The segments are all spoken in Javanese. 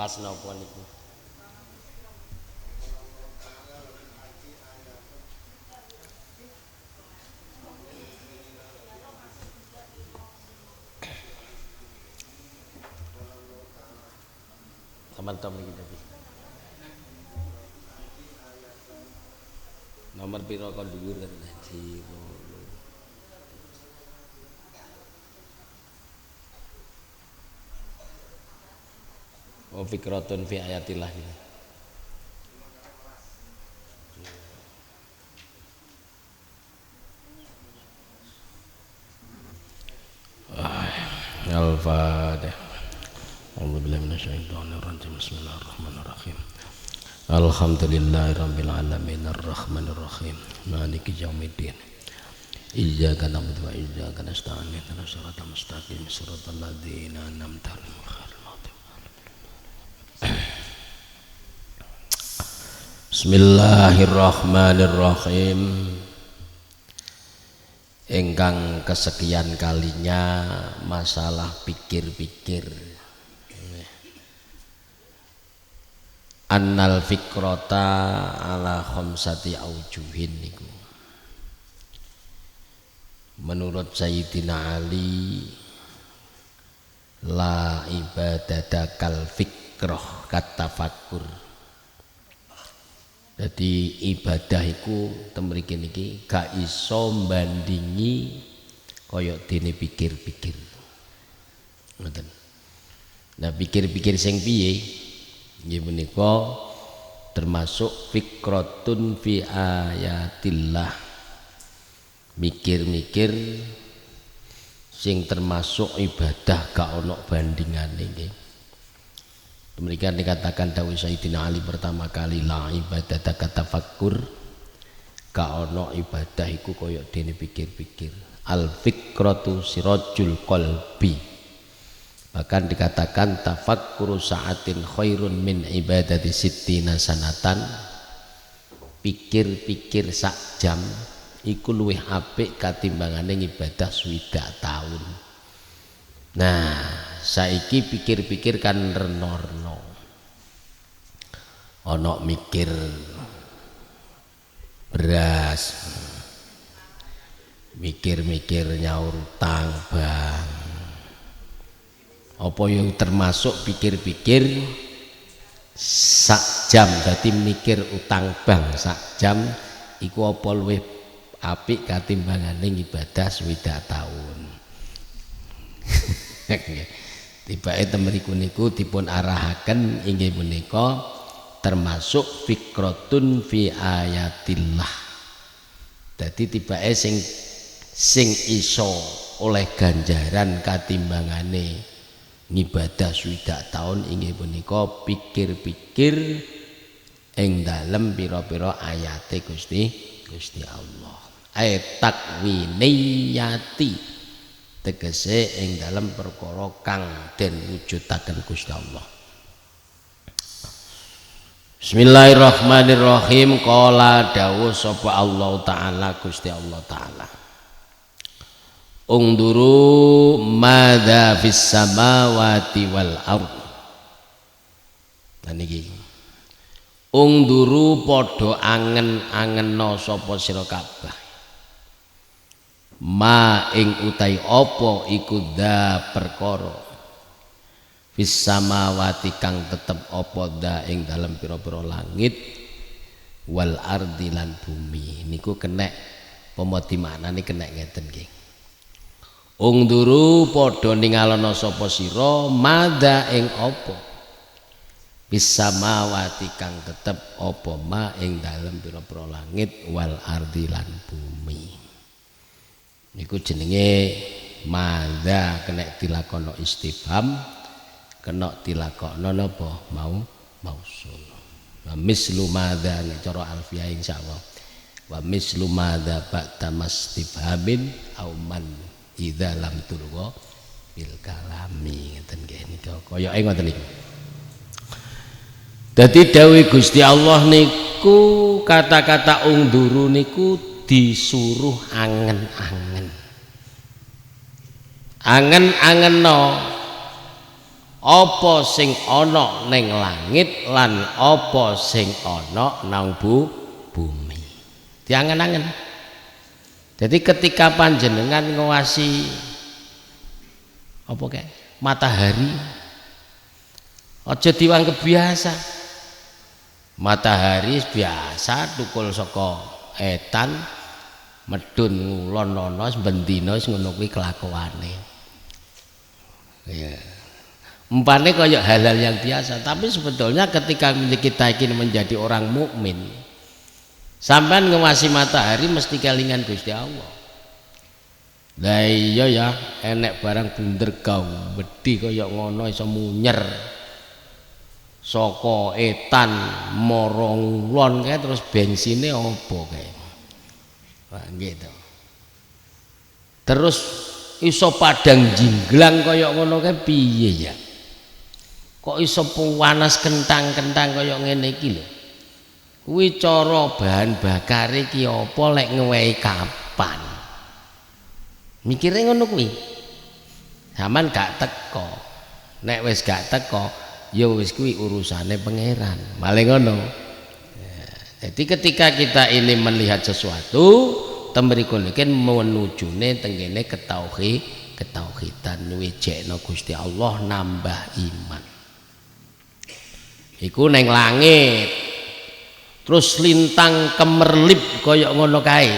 Pas napa niku? Teman-teman iki tadi. Nomor piro kon dhuwur kan dadi ngono. Oh fikratun fi ayatillah ini. Al-Fatihah. A'udzubillahi minasyaitonir rajim. Bismillahirrahmanirrahim. Alhamdulillahirabbil alamin arrahmanir rahim maliki yaumiddin. Iyyaka na'budu wa iyyaka nasta'in ihdinas siratal mustaqim siratal ladzina an'amta 'alaihim. Bismillahirrahmanirrahim. Ingkang kesekian kalinya masalah pikir-pikir. Annal fikrata ala khamsati aujuhin niku. Menurut Sayyidina Ali, la ibadata kal fikrah katafakkur. Jadi ibadah iku temriki niki gak iso mbandingi kaya dene pikir-pikir. Ngoten. Nah, pikir-pikir sing piye? Nggih menika termasuk fikratun fi ayatillah. Mikir-mikir sing termasuk ibadah gak ono bandingane nggih. Demikian dikatakan dawuh Sayyidina Ali pertama kali la ibadata katafakkur, gak ono ibadah iku kaya dene pikir-pikir. Al fikratu sirajul qalbi. Bahkan dikatakan tafakkuru sa'atin khairun min ibadati sittina sanatan. Pikir-pikir sak jam iku luwih apik katimbangane ibadah swidak taun. Nah, saiki pikir-pikir kan reno-reno. Ono mikir beras, mikir-mikir nyaur utang bang. Apa yang termasuk pikir-pikir sak jam, dadi mikir utang bank sak jam iku apa luwih apik katimbangane ibadah swidak taun. Tibake temriku niku dipun arahaken inggih menika termasuk fikratun fi ayatillah. Dadi tibake sing iso oleh ganjaran katimbangane ngibadah swidak taun inggih menika pikir-pikir ing dalem pira-pira ayate Gusti Allah. Ayat takwiniyati tegese ing dalam perkara kang den wujudaken Gusti Allah. Bismillahirrahmanirrahim. Qala dawuh sapa Allah taala Gusti Allah taala. Ungduru madza fis samawati wal ardh. Lan iki. Ungduru padha angen-angena sapa sira kabeh. Ma ing utai apa iku da perkara fis samawati kang tetep apa da ing dalem pira-pira langit wal ardi lan bumi. Niku kenek pemoti maknane kenek ngeten nggih. Ungduru padha ningalana sapa sira madha ing apa fis samawati kang tetep apa ma ing dalem pira-pira langit wal ardi lan bumi. Niku jenenge madza kena dilakono istifham, kena dilakono napa mausul. Wa mislu madza nek cara alfiah insyaallah. Wa mislu madza ba'da mastifhamin au man idza lam turwa bil kalami ngeten nggih nika kaya ngoten niku. Dadi dawuh Gusti Allah niku kata-kata ungduru niku disuruh angen-angen no apa sing ana ning langit lan apa sing ana nang bumi. Diangen-angen. Jadi ketika panjenengan ngawasi apa kayak matahari, aja dianggap biasa. Matahari biasa tukul saka etan medun ngulon ana bendina wis ngono kuwi kelakuane. Ya. Umpane kaya halal yang biasa, tapi sebetulnya ketika kita ingin menjadi orang mukmin, sampean ngawasi matahari mesti kelingan Gusti Allah. Lah iya ya, enek barang bunder kau wedi kaya ngono iso munyer saka etan morong lon kae terus bensine apa kae. Wah gitu. Terus iso padang jinglang kaya ngono kae piye ya? Kok iso panas kentang-kentang kaya ngene iki lho. Kuwi cara bahan bakar iki apa lek ngewehi kapan? Mikire ngono kuwi. Zaman gak teko. Nek wis gak teko, ya wis kuwi urusane pangeran. Malah ngono. Ya, jadi ketika kita ini melihat sesuatu, temriku niki menujune tengene ketauhidan wijekno Gusti Allah nambah iman. Iku neng langit. Terus lintang kemerlip kaya ngono kae.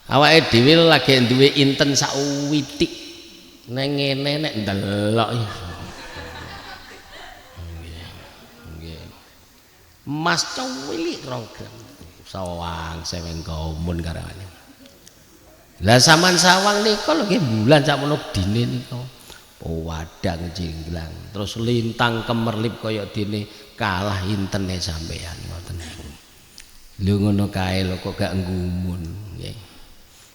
Awake dhewe lagi duwe inten sawitik neng ngene nek ndelok Mas cuwilik 2 gram sawang seweng kaumun karawane. Lah sampean sawang nika lho nggih bulan sakmono dine nika wadang jinglang terus lintang kemerlip kaya dene kalah intene sampean ngoten niku. Lho ngono kae lho kok gak nggumun nggih.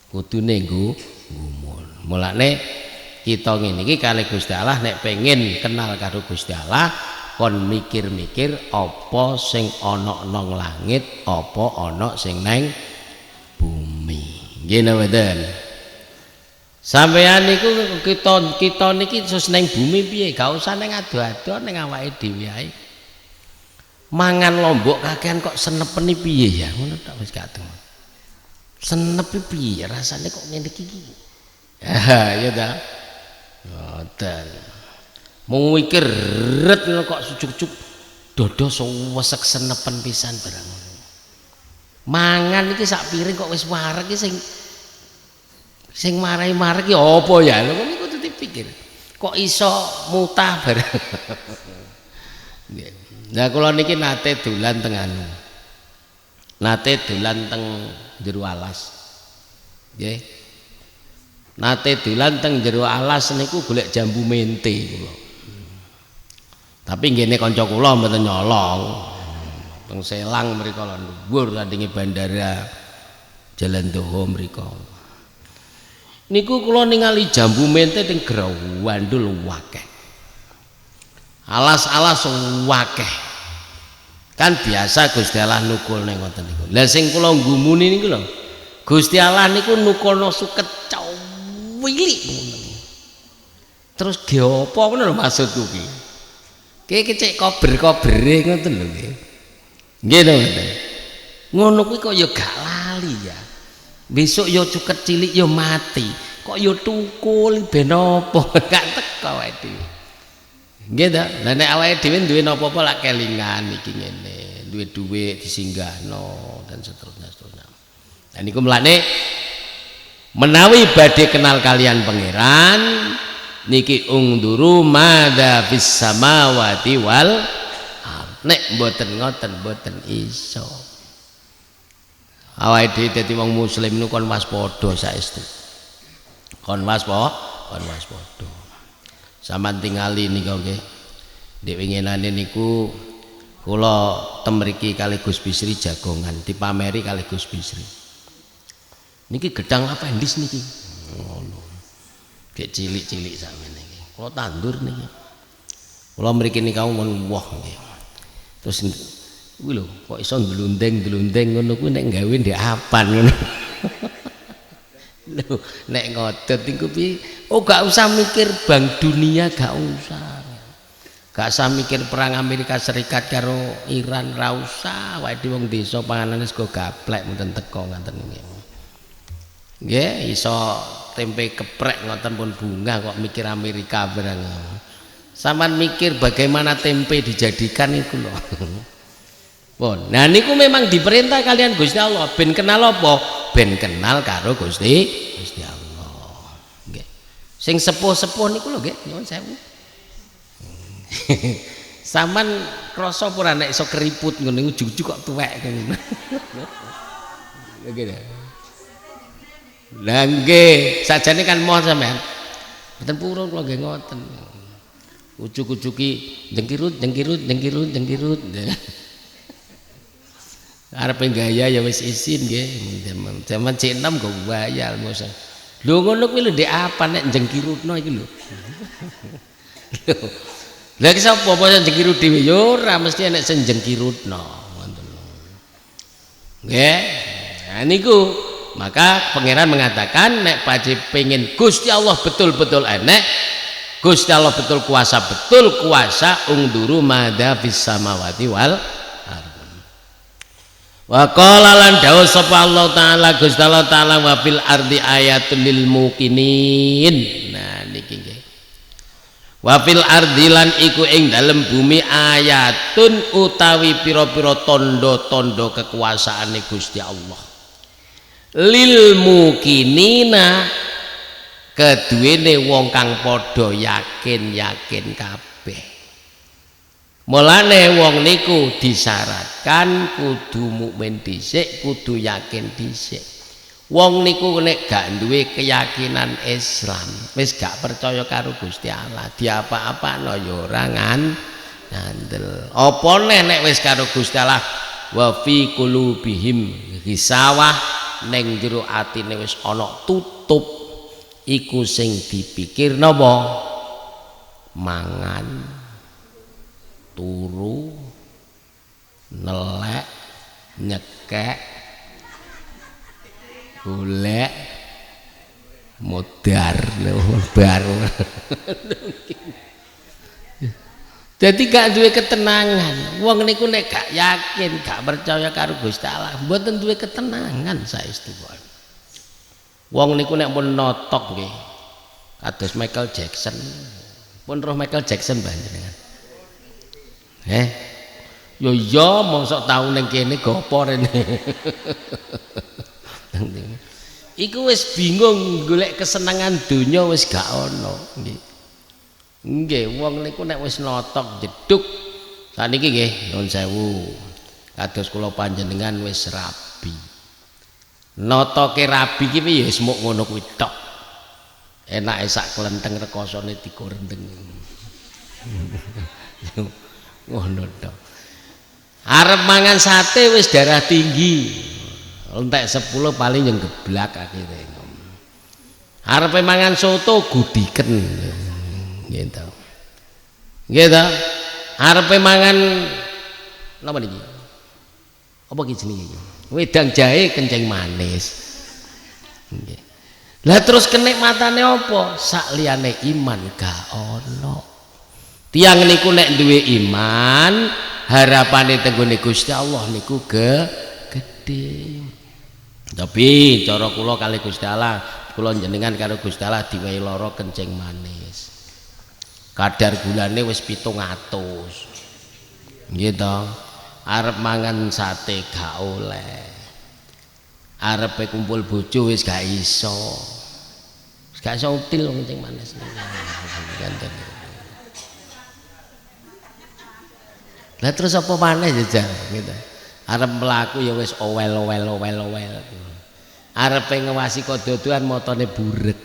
Kudune nggumun. Mulane kita ngene iki kali Gusti Allah nek pengen kenal karo Gusti Allah kon mikir-mikir apa sing ana nang langit, apa ana sing nang bumi. Nggih napa mboten? Sampeyan niku kita niki sus nang bumi piye? Gak usah nang ado-ado ning awake dhewe ae. Mangan lombok kakean kok senepeni piye ya? Ngono tok wis gak temu. Senep piye rasane kok ngene iki? Ya ta. Ngoten. Mung mikir ret kok sujuk-juk dodo suwesek senepen pisan barang. Mangan iki sak piring kok wis wareg iki sing marai-mareg iki apa ya? Lho niku kudu dipikir. Kok iso mutah barang. Nah kula niki nate dolan teng anu. Nate dolan teng jero alas. Nggih. Nate dolan teng jero alas niku golek jambu mente kula. Tapi ngene kanca kula mboten nyolong. Teng Selang mriko lho dhuwur sandinge bandara Jalan Doho mriko. Niku kula ningali jambu mente teng Growandul akeh. Alas-alas akeh. Kan biasa Gusti Allah nukul ning ngoten niku. Lah sing kula nggumuni niku lho. Gusti Allah niku nukulno suket wilik ngoten. Terus ge apa ngono lho maksudku ki. Ki cek kober-kobere ngoten lho nggih. Nggih to. Ngono kuwi kok ya gak lali ya. Besok ya cuket cilik ya mati. Kok ya tukul ben apa gak teko wae dhewe. Nggih to. Lah nek awake dhewe duwe napa-apa lak kelingan iki ngene, duwe dhuwit disinggahno dan seterusnya. Nah niku mlane menawi badhe kenal kalian pangeran niki ungduru madza fis samawati wal nek mboten ngoten mboten iso. Awake dhewe dadi wong muslim niku kon waspada saestu. Kon waspada. Sampeyan tingali nika nggih. Ndek winginane niku kula temriki kali Gus Bisri jagongan dipameri kali Gus Bisri. Niki gedang apendis niki. Ngono. Gek cilik-cilik sampeyan niki. Kula tandur niki. Kula mriki nika mon woh nggih. Terus kuwi lho kok iso ndlundeng-ndlundeng ngono kuwi nek gawe ndek apan ngono. Lho, nek ngodot niku piye? Oh, gak usah mikir Bank Dunia, gak usah. Gak usah mikir perang Amerika Serikat karo Iran, ra usah. Wae wong desa panganane sego gaplek mboten teko ngoten nggih. Nggih, iso tempe geprek ngoten pun bunga kok mikir Amerika barang. Saman mikir bagaimana tempe dijadikan itu loh. Pun. Nah niku memang diperintah kalian Gusti Allah ben kenal apa? Ben kenal karo Gusti Allah. Nggih. Sing sepuh-sepuh niku lho nggih, nyuwun sewu. Saman krasa ora nek iso keriput ngono ujug-ujug kok tuwek ngono. Nggih. Lah nggih, sajane kan mohon sampean. Mboten purun kula nggih ngoten. Ujug-ujugi jengkirut. Arepe gaya ya wis isin nggih. Zaman C6 kok bayal mosok. Lho ngono kuwi lho ndek apa nek jengkirutno iki lho. Lah ki sapa apa sing jengkirut dhewe ya ora mesti nek sing jengkirutno ngoten lho. Nggih. Nah niku maka pangeran mengatakan nek pace pengen Gusti Allah betul-betul enek, Gusti Allah betul kuasa ungduru madza fis samawati wal ardh. Wa qala lan dawuh sapa Allah taala Gusti Allah taala wa fil ardi ayatul lil muqinin. Nah niki nggih. Wa fil ardi lan iku ing dalem bumi ayatun utawi pira-pira tanda-tanda kekuasaane Gusti Allah. Lil muqinina keduwene wong kang padha yakin kabeh. Mulane wong niku disyaratkan kudu mukmin dhisik, kudu yakin dhisik. Wong niku nek gak duwe keyakinan Islam, wis gak percaya karo Gusti Allah, diapa-apano ya ora ngandel. Apa nek wis karo Gusti Allah wa fi qulubihim gisawah ning jero atine wis ana tutup iku sing dipikir napa mangan turu nelek nyekek golek modar baru. Jadi gak duwe ketenangan. Wong niku nek gak yakin, gak percaya karo Gusti Allah, mboten duwe ketenangan saestu. Wong niku nek pun notok nggih. Kados Michael Jackson. Pun roh Michael Jackson panjenengan. Yo yo mosok tau ning kene gopo rene. Iku wis bingung golek kesenangan donya wis gak ono nggih. Nggih, wong niku nek wis notok jeduk saniki nggih nuwun sewu. Kados kula panjenengan wis rabi. Notoke rabi ki ya wis muk ngono kuwi tok. Enake sak klenteng rekosane dikorendeng. Ngono tok. Arep mangan sate wis darah tinggi. Entek 10 paling yang geblak akhire. Arepe mangan soto gudiken. Gitu. Gitu. Arepe mangan napa niki? Apa ki jenenge iki? Wedang jahe kencing manis. Nggih. Lah terus kenikmatane apa? Sak liyane iman gak ono. Tiang niku nek duwe iman, harapane tenggone Gusti Allah niku gede. Tapi cara kula kali Gusti Allah, kula jenengan karo Gusti Allah diwehi lara kencing manis. Kadar gulane wis 700. Nggih to. Arep mangan sate gak oleh. Arepe kumpul bojo wis gak iso. Wis gak iso util kencing manis. Ganten. Lah terus apa maneh jajal gitu. Arep mlaku ya wis owel. Arepe ngewasi kododoan motone burek.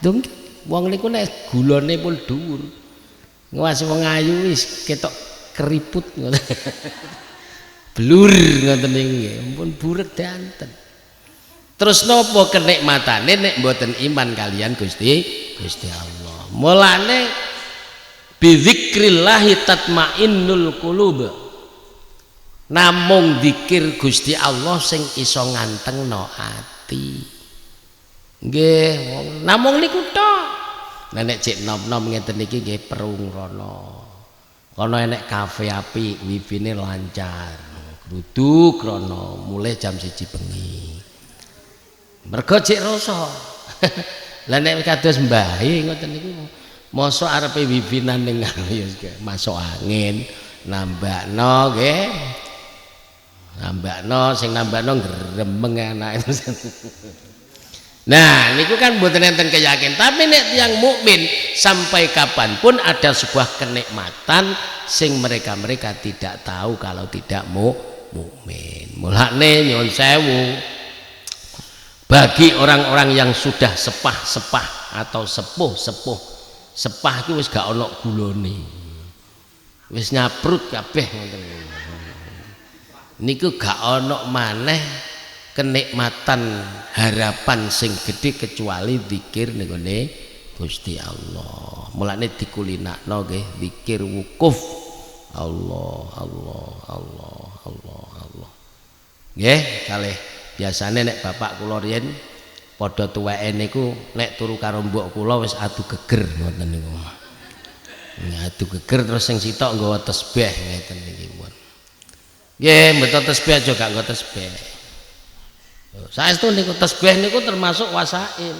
Dong wong niku nek gulane pun dhuwur. Ngewasi wong ayu wis ketok keriput ngoten. Blur ngoten nggih, ampun burek danten. Terus napa kenikmatane nek mboten iman kalian Gusti Allah. Mulane bidzikrillahi tatmainnul qulub. Namung zikir Gusti Allah sing iso ngantengno ati. Nggih, namung niku tok. Lah nek cek nom-nom ngeten iki nggih perung rono. Kono enek kafe apik, wifine lancar. Kudu krono mulai jam 1 bengi. Mergo cek rasa. Lah nek kados mbahe ngoten niku mosok arepe wifinan ning ya masuk angin, nambakno nggih. Nambakno sing nambakno gremeng anake. Nah, niku kan mboten enten keyakinan, tapi nek tiyang mukmin sampai kapanpun ada sebuah kenikmatan sing mereka tidak tahu kalau tidak mukmin. Mulane nyuwun sewu bagi orang-orang yang sudah sepah atau sepuh, sepah iki wis gak ana gulane. Wis nyaprut kabeh ngoten. Niku gak ana maneh kenikmatan harapan sing gede kecuali zikir ning ngene Gusti Allah. Mulane dikulinakno nggih zikir wukuf. Allah. Nggih, kalih biasane nek bapak kula riyen padha tuweke niku nek turu karo mbok kula wis adu geger ngoten niku. Adu geger terus sing sitok nggawa tasbih ngeten niki pun. Nggih, mboten tasbih aja gak nggo tasbih. Saestu niku tasbih niku termasuk wasail.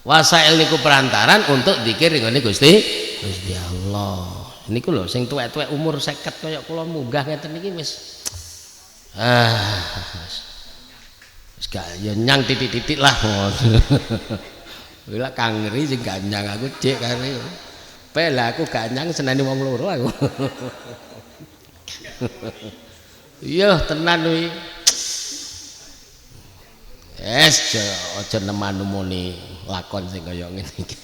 Wasail niku perantaran untuk zikir ngene Gusti Allah. Niku lho sing tuwek-tuwek umur 50 kaya kula munggah ngeten niki wis wis gak ya nyang titik-titik lah. Lha Kang Ngeri sing gak nyang aku cek kare. Pel aku gak nyang seneni wong loro aku. Iya tenan kuwi. Aja nemanu muni lakon sing kaya ngene iki.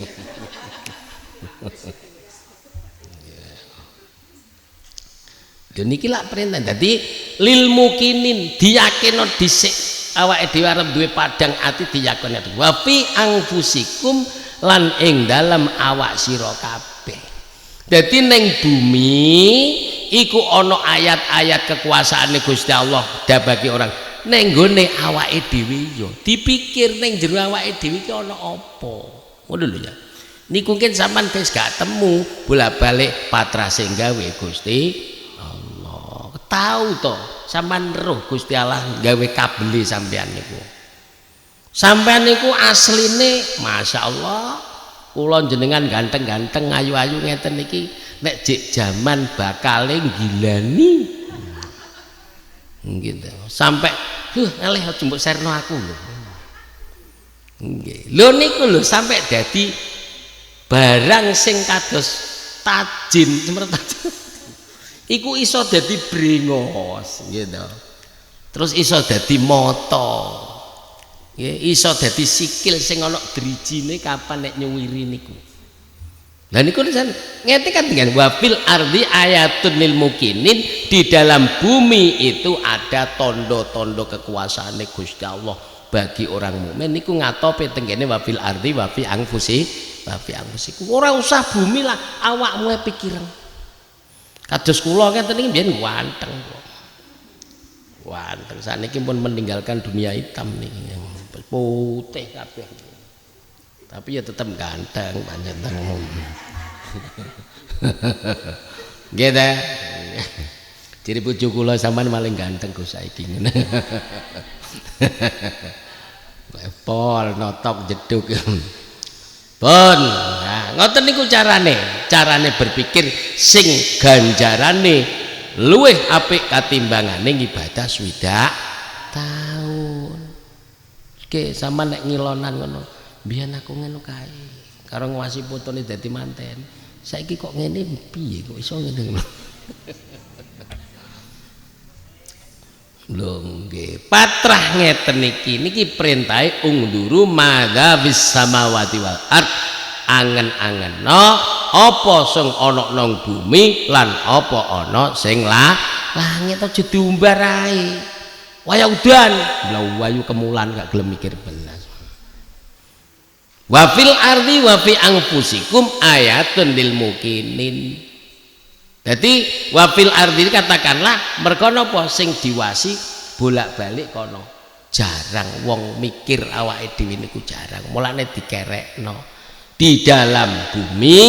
Lha niki lak perintah. Dadi lil mukinin diyakino dhisik awake dhewe arep duwe padang ati diyakoni. Wa fi anfusikum lan ing dalem awak sira kabeh. Dadi ning bumi iku ana ayat-ayat kekuasaane Gusti Allah bagi orang. Ning nggone awake dhewe ya dipikir ning jero awake dhewe iki ana apa ngono lho ya niku mungkin sampean wis gak temu bolak-balik patrase gawe Gusti Allah tahu to sampean roh Gusti Allah gawe kabeli sampean niku asline Masya Allah kula jenengan ganteng-ganteng ayu-ayu ngeten niki nek jek jaman bakale gilani gitu sampai ngalih aja mbok serno aku lho nggih lho niku lho sampai dadi barang sing kados tajin iku iso dadi brengos gitu terus iso dadi mata nggih iso dadi sikil sing ana drijine kapan nek nyuwiri niku. Nah niku ngene kan dengan wafil ardi ayatun lil mukinin di dalam bumi itu ada tondo-tondo kekuasaan Gusti Allah bagi orang mukmin niku ngatope tenggene wafil ardi wafi angfusikum ora usah bumi lah awakmu pikiran kados kula ngeten iki mbiyen ganteng saniki pun meninggalkan dunia hitam niki putih kabeh tapi ya tetap ganteng panjenengan nggih ta ciri bojo kula sampean paling ganteng Gus saiki ngene pol notok jeduk pun nah ngoten niku carane berpikir sing ganjarane luwih apik katimbangane ibadah swidak taun oke sampean nek ngilonan ngono biyen aku ngono kae karo ngwasi putune dadi manten saiki kok ngene piye kok iso ngene lho nggih patrah ngeten niki perintahe ungduru madza bis samawati wal ard angen-angenno apa sing ana nang bumi lan apa ana sing langit aja diumbar ae waya udan lha wayu kemulan gak gelem mikir belas wa fil ardi wa fi anfusikum ayatun lil mukinin. Jadi wa fil ardi katakanlah mergo napa sing diwasi bolak-balik kono jarang wong mikir awake dhewe niku jarang, mulane dikerekno di dalam bumi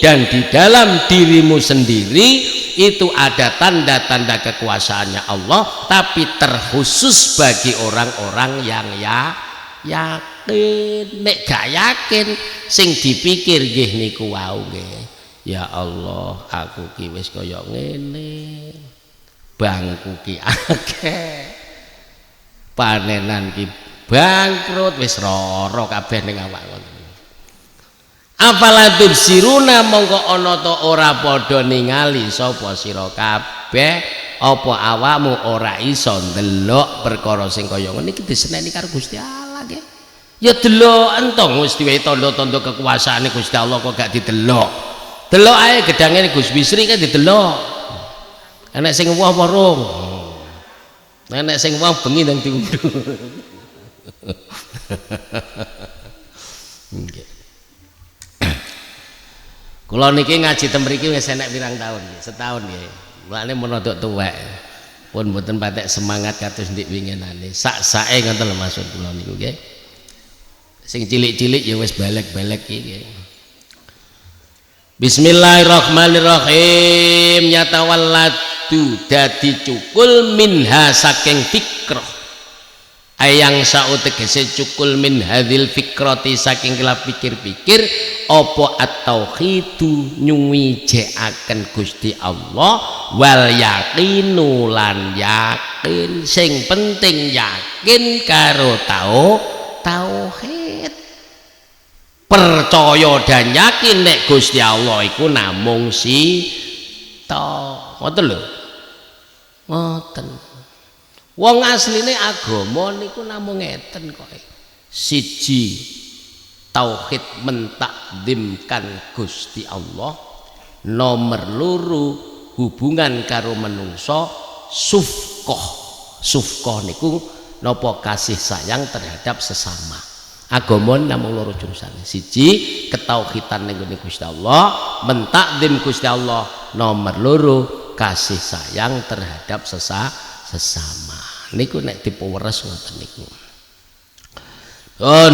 dan di dalam dirimu sendiri itu ada tanda-tanda kekuasaannya Allah, tapi terkhusus bagi orang-orang yang yakin. Nek gak yakin sing dipikir nggih niku wau nggih, ya Allah aku ki wis kaya ngene, bangku ki akeh, panenan ki bangkrut, wis roro kabeh ning awak ngono. Afala tubsiruna, mongko ana ta ora padha ningali sapa sira kabeh, apa awakmu ora iso ndelok perkara sing kaya ngene iki diseneni karo Gusti Allah nggih. Ya delok entong wis diwehi tanda-tanda kekuasaane Gusti Allah kok gak didelok. Delok ae gedange Gus Bisri kan didelok. Enek sing woh apa rung? Enek sing woh bengi nang diunduh. Nggih. Kula niki ngaji ten mriki wis enek pirang taun nggih, setahun nggih. Mulane mun rada tuwek. Pun mboten patek semangat kados ndik winginane. Sak-sake ngoten lho maksud kula niku nggih. Sing cilik-cilik ya wis balek-balek iki nggih. Bismillahirrahmanirrahim. Yatawalladu dadi cukul minha saking fikrah. Ayang sa'u tegese cukul min hadhil fikrati saking kila pikir-pikir apa at-tauhidu nyuwijekaken Gusti Allah wal yaqinu lan yakin, sing penting yakin karo tauhid, percaya dan yakin nek Gusti Allah iku namung ngoten lho, ngoten. Wong asline agama niku namung ngeten kok. Siji tauhid mentakdimkan Gusti Allah, nomor loro hubungan karo menungso sufqah niku napa kasih sayang terhadap sesama. Agama namung loro jurusan, siji ketauhidan ning Gusti Allah, mentakdim Gusti Allah, nomor loro kasih sayang terhadap sesama. Niku nek dipeweres ngoten niku.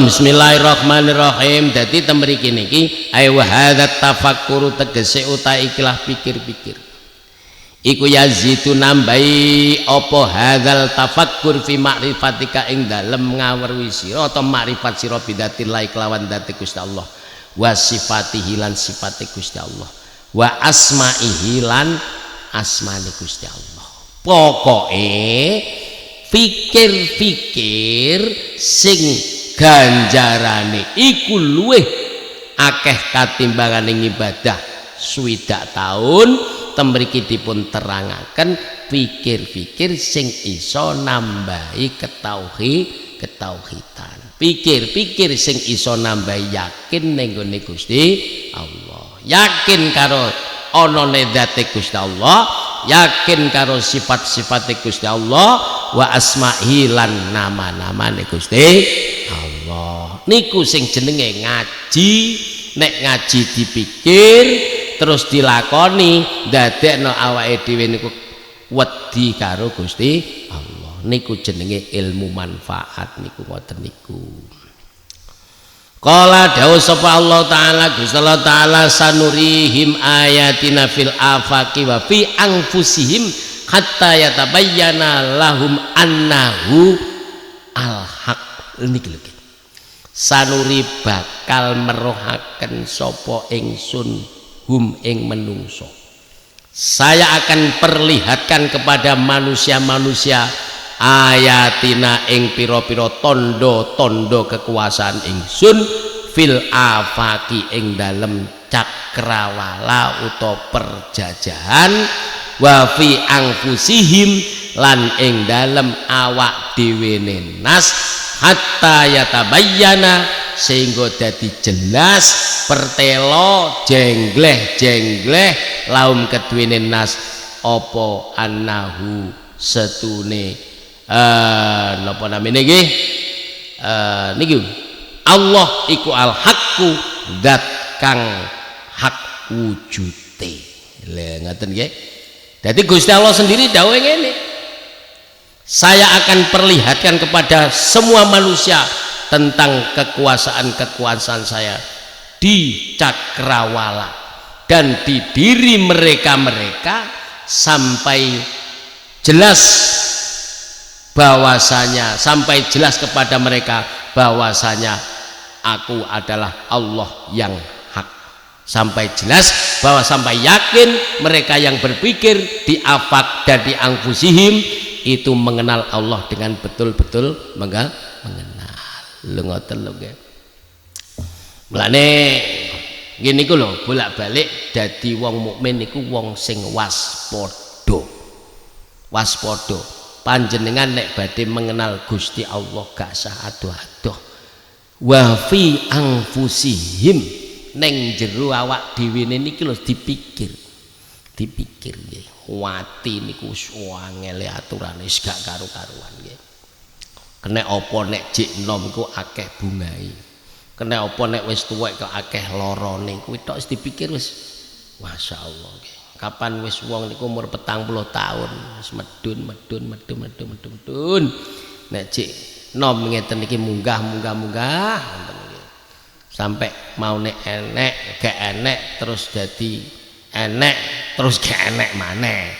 Bismillahirrahmanirrahim. Dadi temriki niki ayo hadzat tafakkuru tegese uta ikilah pikir-pikir. Iku yazidu nambahi apa hadzal tafakkur fi ma'rifatika ing dalem ngawerwi sira atau makrifat sira bidatillah kelawan dati Gusti Allah, wa sifatihi lan sifate Gusti Allah, wa asma'ihi lan asmane Gusti Allah. Pokoke pikir-pikir sing ganjarane iku luwih akeh katimbangane ibadah 60 taun. Temriki dipun terangaken pikir-pikir sing iso nambahi ketauhidan, pikir-pikir sing iso nambahi yakin ning gone Gusti Allah, yakin karo anane zate Gusti Allah, yakin karo sifat-sifate Gusti Allah, wa asma'i lan nama-namane Gusti Allah. Niku sing jenenge ngaji. Nek ngaji dipikir terus dilakoni, ndadekno awake dhewe niku wedi karo Gusti Allah. Niku jenenge ilmu manfaat niku ngoten niku. Qala dawuh sapa Allah taala, Gusti Allah taala, sanurihim ayatina fil afaqi wa fi anfusihim hatta yatabayyana lahum annahu al-haq. Niki lho. Sanuri bakal merohaken sapa ingsun hum ing menungso. Saya akan perlihatkan kepada manusia-manusia ayatina ing pira-pira tondo-tondo kekuasaan ingsun fil afaqi ing dalem cakrawala utawa perjajahan, wa fi anfusihim lan ing dalem awak dhewe nas, hatta yatabayyana sehingga dadi jelas pertelo jengleh laum keduwene nas apa annahu setune napa namine nggih niki Allah iku al haqqu zat kang hak wujude. Lha ngoten nggih. Dadi Gusti Allah sendiri dawuhe ngene, Saya akan perlihatkan kepada semua manusia tentang kekuasaan saya di cakrawala dan di diri mereka sampai jelas bahwasanya, sampai jelas kepada mereka bahwasanya aku adalah Allah yang hak, sampai jelas bahwa sampai yakin mereka yang berpikir di afak dan di anfusihim itu mengenal Allah dengan betul-betul mengenal. Lho ngoten lho nggih. Mulane ngene iku lho, bolak-balik dadi wong mukmin niku wong sing waspada. Waspada. Panjenengan nek badhe mengenal Gusti Allah gak sah adoh-adoh. Wa fi anfusihim, ning jero awak dhewe niki lho dipikir nggih. Wati niku angele aturane wis gak karu-karuan nggih. Kena apa nek jek nom iku akeh bungai. Kena apa nek wis tuwek kok akeh lorone kuwi tok wis dipikir wis masyaallah nggih. Kapan wis wong niku umur 40 tahun wis medun. Nek jek nom ngeten iki munggah sampai mau nek enek gak enek terus jadi enek terus gak enek maneh.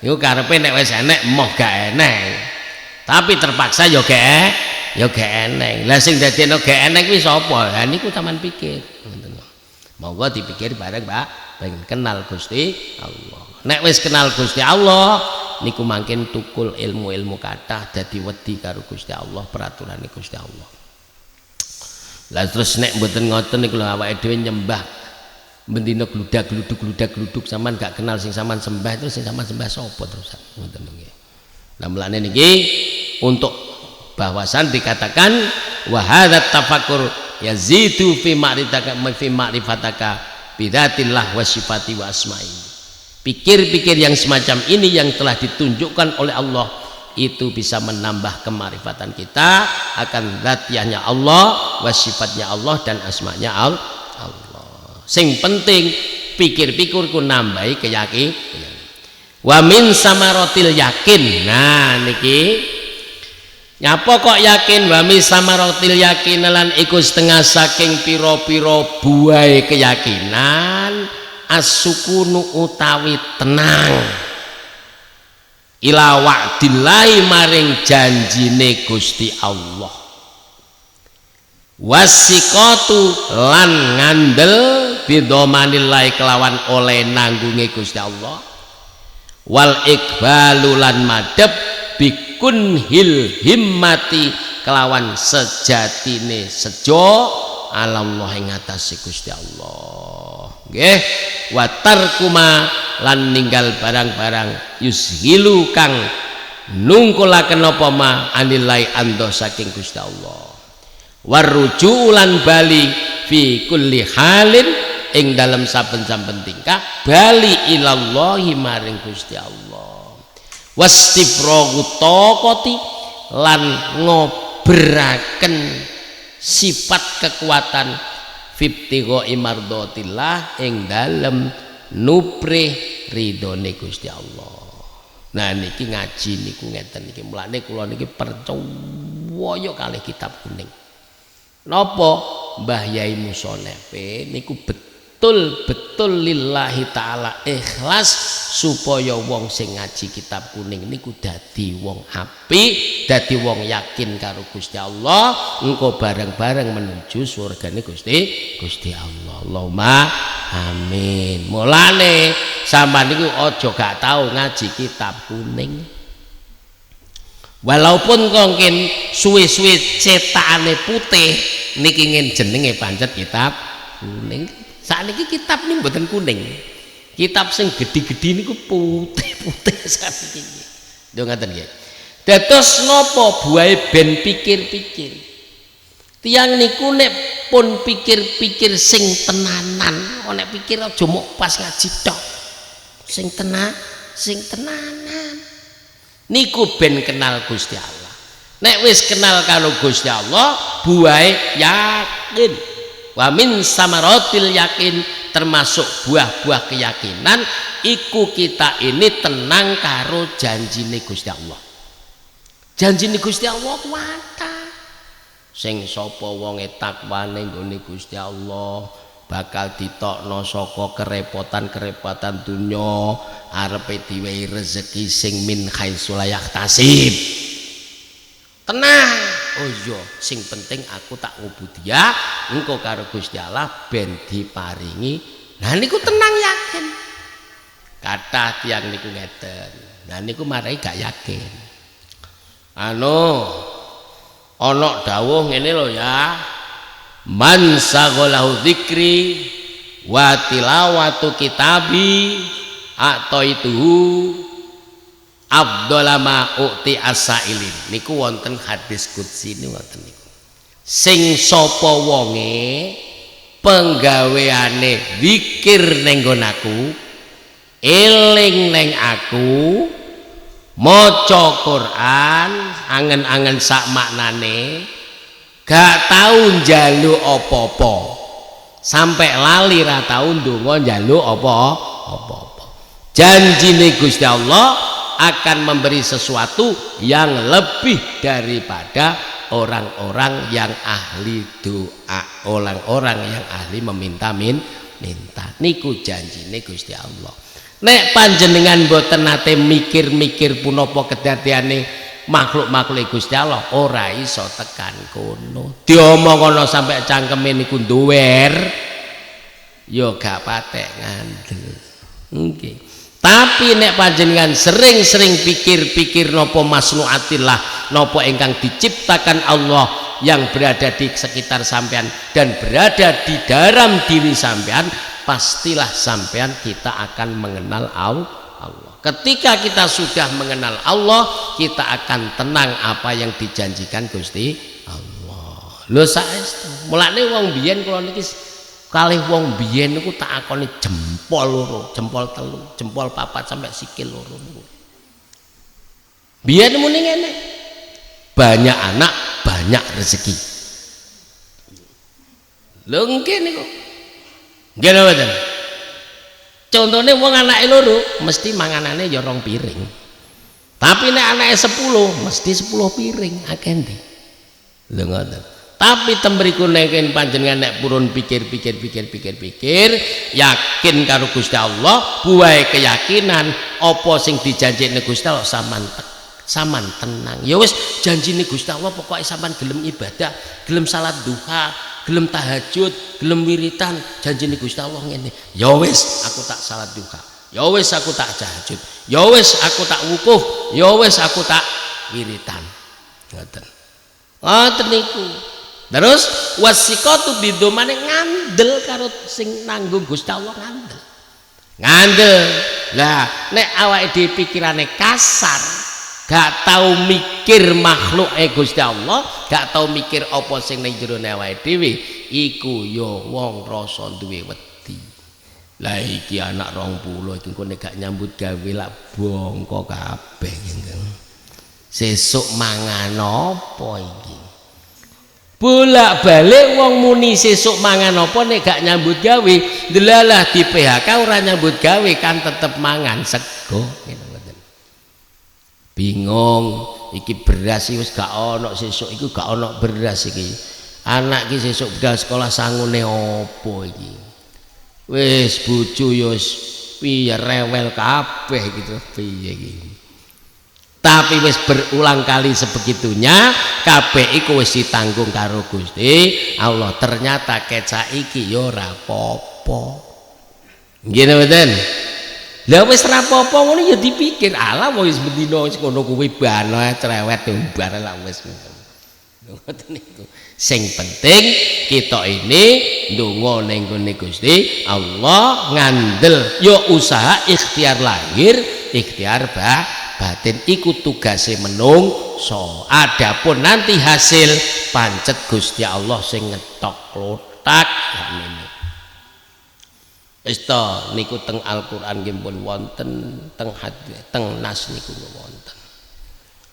Iku karepe nek wis enek moh gak enek. Tapi terpaksa yo gak enek. Lah sing dadekno gak enek kuwi sapa? Lah niku sampean pikir. Monggo dipikir bareng, Pak. Pengen kenal Gusti Allah. Nek wis kenal Gusti Allah niku mangkin tukul ilmu-ilmu kathah dadi wedi karo Gusti Allah, peraturane Gusti Allah. Lah terus nek mboten ngoten niku lho awake dhewe nyembah bendina gluduk sampean gak kenal sing sampean sembah terus sing sampean sembah sapa terus ngoten nggih. Lah mulane niki untuk bahwasan dikatakan wa hadzat tafakkur yazidu fi ma'rifataka bidatillah wa sifati wa asma'i. Pikir-pikir yang semacam ini yang telah ditunjukkan oleh Allah itu bisa menambah kemarifatan kita akan zat-Nya Allah, wa sifatnya Allah dan asma'nya Allah. Sing penting pikir-pikirku nambahi keyakinan. Wa min samaratil yakin. Nah niki nyapa kok yakin? Wa min samaratil yakin lan iku setengah saking pira-pira buahe keyakinan as-sukunu utawi tenang ila wa'dillahi maring janjine Gusti Allah. Wasiqatu lan ngandel bidomanillahi kelawan oleh nanggunge Gusti Allah. Wal iqbalu lan madhep bikunhil himmati kelawan sejatine sejo Allah ing atase Gusti Allah nggih. Wa tarkuma lan ninggal barang-barang yushilu kang nungkulaken apa ma anilai ando saking Gusti Allah. Waruju lan bali fi kulli halin ing dalam saben-saben tingkah bali ilallahi maring Gusti Allah. Wastifragu taqati lan ngoberaken sifat kekuatan fibtigho imardotillah ing dalem nuprih ridhone Gusti Allah. Nah niki ngaji niku ngeten niki mulane kula niki percaya kalih kitab kuning. Napa Mbah Yai Musonepe niku betul-betul lillahi ta'ala ikhlas supaya wong sing ngaji kitab kuning niku dadi wong apik, dadi wong yakin karo Gusti Allah, engko bareng-bareng menuju surgane Gusti Allah. Allahumma amin. Mulane sampean niku aja gak tau ngaji kitab kuning. Walaupun kongkin suwe-suwe cetakane putih niki jenenge pancet kitab kuning. Sakniki kitab niku mboten kuning. Kitab sing gedhi-gedhi niku putih-putih sakniki. Lho ngaten nggih. Dados napa buahe ben pikir-pikir. Tiyang niku nek pun pikir-pikir sing tenanan, nek pikir aja mok pas ngaji tok. Sing tenanan. Niku ben kenal Gusti Allah. Nek wis kenal karo Gusti Allah, buahe yakin. Wa min samaratil yakin termasuk buah-buah keyakinan iku kita ini tenang karo janjine Gusti Allah. Janjine Gusti Allah kuwata. Sing sapa wonge takwane nggone Gusti Allah bakal ditokno saka kerepotan-kerepotan dunya, arepe diwehi rezeki sing min haitsu la yahtasib. Tenang. Oh iya, sing penting aku tak ngubudi ya, engko karo Gusti Allah ben diparingi. Nah niku tenang yakin. Kathah tiyang niku ngeten. Nah niku marai gak yakin. Ana dawuh ngene lho ya. Man saghalahu dzikri wa tilawatu kitabi atoituhu Abdolama ukti asailin. Niku wonten hadis qudsi niku wonten niku. Sing sapa wonge penggaweane zikir ning nggon aku, eling ning aku, maca Quran, angen-angen sak maknane, gak tau njaluk apa-apa. Sampai lali ra tau ndonga njaluk apa-apa. Janjine Gusti Allah akan memberi sesuatu yang lebih daripada orang-orang yang ahli doa, orang-orang yang ahli minta niku janjine Gusti Allah. Nek panjenengan boten nate mikir-mikir punapa kedadeane makhluk-makhluk Gusti Allah ora iso tekan kono. Diomongono sampai cangkeme niku duwer ya gak patek ngandel. Nggih. Tapi nek panjenengan sering-sering pikir-pikir nopo masnuatillah, nopo ingkang diciptakan Allah yang berada di sekitar sampean dan berada di dalam diri sampean, pastilah sampean kita akan mengenal Allah. Ketika kita sudah mengenal Allah, kita akan tenang apa yang dijanjikan Gusti Allah. Lho saestu, mulane wong biyen kula niki kalih wong biyen niku tak akoni jempol loro, jempol telu, jempol papat sampai sikil loro niku. Biyen muni ngene. Banyak anak, banyak rezeki. Lho nggih niku. Nggih mboten. Contone wong anake loro mesti manganane ya 2 piring. Tapi nek anake 10 mesti 10 piring akeh ndi. Lho ngoten. Tapi tembriku neken panjenengan nek purun pikir yakin karo Gusti Allah, buahe keyakinan apa sing dijanjine Gusti Allah saman tenang. Ya wis janjine Gusti Allah pokoke sampean gelem ibadah, gelem salat duha, gelem tahajud, gelem wiritan, janjine Gusti Allah ngene. Ya wis aku tak salat duha. Ya wis aku tak tahajud. Ya wis aku tak wukuf. Ya wis aku tak wiritan. Ngoten. Ngoten niku. Terus wasiqatu bidomane ngandel karo sing nanggung Gusti Allah ngandel. Lah nek awake dhewe pikirane kasar, gak tau mikir makhluke Gusti Allah, gak tau mikir apa sing ning jero awake dhewe, iku ya wong rasa duwe wedi. Lah iki anak 20 iki kok nek gak nyambut gawe lak bongko kabeh. Sesuk mangan apa iki? Bolak-balik wong muni sesuk mangan apa nek gak nyambut gawe, delalah di PHK ora nyambut gawe kan tetep mangan sego. Bingung, iki beras iki wis gak ono, sesuk iku gak ono beras iki. Anak iki sesuk budal sekolah sangune apa iki? Wis bojo ya wis piye rewel kabeh gitu piye iki. Tapi wis berulang kali sebegitunya kabeh iku wis ditanggung karo Gusti Allah. Ternyata kecak iki ya ora apa-apa. Nggih mboten? Lah wis ora apa-apa ngono ya dipikir alah wis bendina wis ngono kuwi bana cerewet umbar lah wis. Ngoten niku. Sing penting kita ini ndonga ning gone Gusti Allah ngandel ya usaha ikhtiar lahir, ikhtiar batin iku tugase menungso. Adapun nanti hasil pancet Gusti Allah sing ngetok klotak ngene. Wis to niku teng Al-Qur'an nggih pun wonten, teng hadis teng nas niku wonten.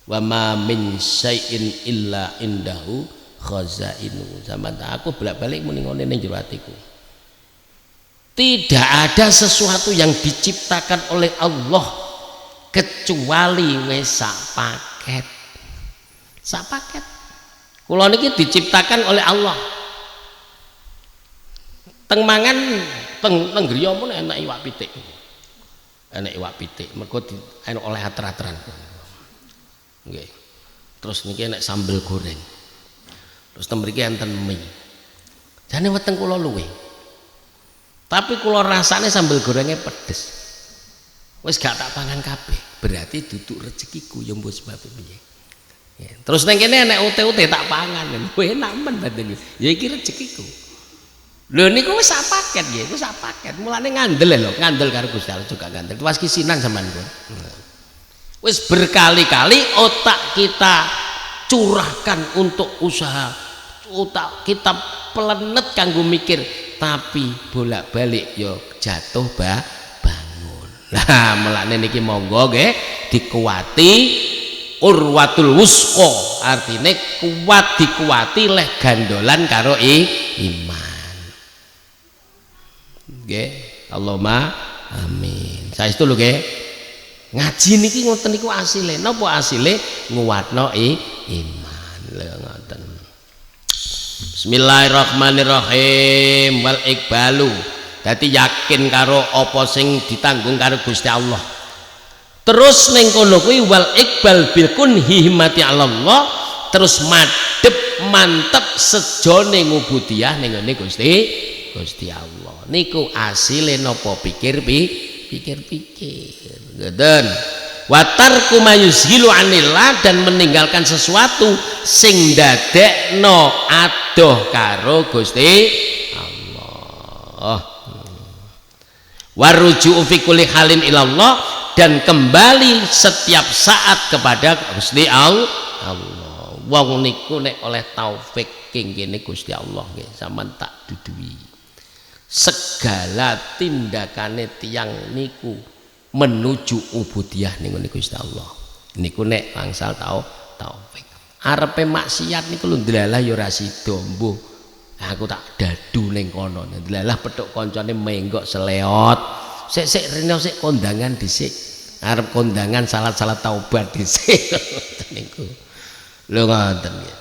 Wa ma min syai'in illa indahu khazainu. Sampeyan aku bolak-balik muni ngene ning jero atiku. Tidak ada sesuatu yang diciptakan oleh Allah kecuali wis sak paket. sak paket. Kula niki diciptakan oleh Allah. Teng mangan teng griya pun enak iwak pitik. Enak iwak pitik mergo enak oleh ater-ateran. Nggih. Terus niki enak sambel goreng. Terus teng mriki enten mie. Jane weteng kula luwe. Tapi kula rasane sambel gorengnya pedes. Wis gak tak pangan kabeh. Berarti duduk rezekiku ya mbok sebab piye. Ya, terus neng kene enek ute-ute tak pangan, enak men badan ya iki rezekiku. Lho niku wis sak paket nggih, wis sak paket. Mulane ngandel lho, ngandel karo Gusti Allah juga ngandel. Tuwas kisinan sampean pun. Wis berkali-kali otak kita curahkan untuk usaha, otak kita pelenet kanggo mikir, tapi bolak-balik yo jatuh bangun. Lah melane niki monggo nggih dikuwati urwatul wusqa, artine kuat dikuati leh gandolan karo iman. Nggih, Allahumma amin. Saestu lho nggih. Ngaji niki ngoten niku asile. Napa asile? Nguwatno iman. Lho ngoten. Bismillahirrahmanirrahim. Wal iqbalu. Dadi yakin karo apa sing ditanggung karo Gusti Allah. Terus ning kono kuwi wal iqbal bil kunhi himmati Allah, terus madhep mantep sejone ngubudiyah ning ngene Gusti Allah. Niku asile napa pikir-pikir. Ngoten. Wa tarku mayuzhilu anillah, dan meninggalkan sesuatu sing dadekno adoh karo Gusti Allah. Waruju'u fi kulli halin ilallah, dan kembali setiap saat kepada Gusti Allah. Wong niku nek oleh taufik kene Gusti Allah nggih sampean tak duduhi. Segala tindakane tiyang niku menuju ubudiyah ning Gusti Allah. Niku nek angsal taufik. Arepe maksiat niku lho ndelalah ya ora sida mbuh. Aku tak dadu ning kono. Ndelalah petuk kancane menggok seleot. Sik rene sik kondangan dhisik. Arep kondangan salat-salat taubat dhisik. Niku. Lho ngoten ya.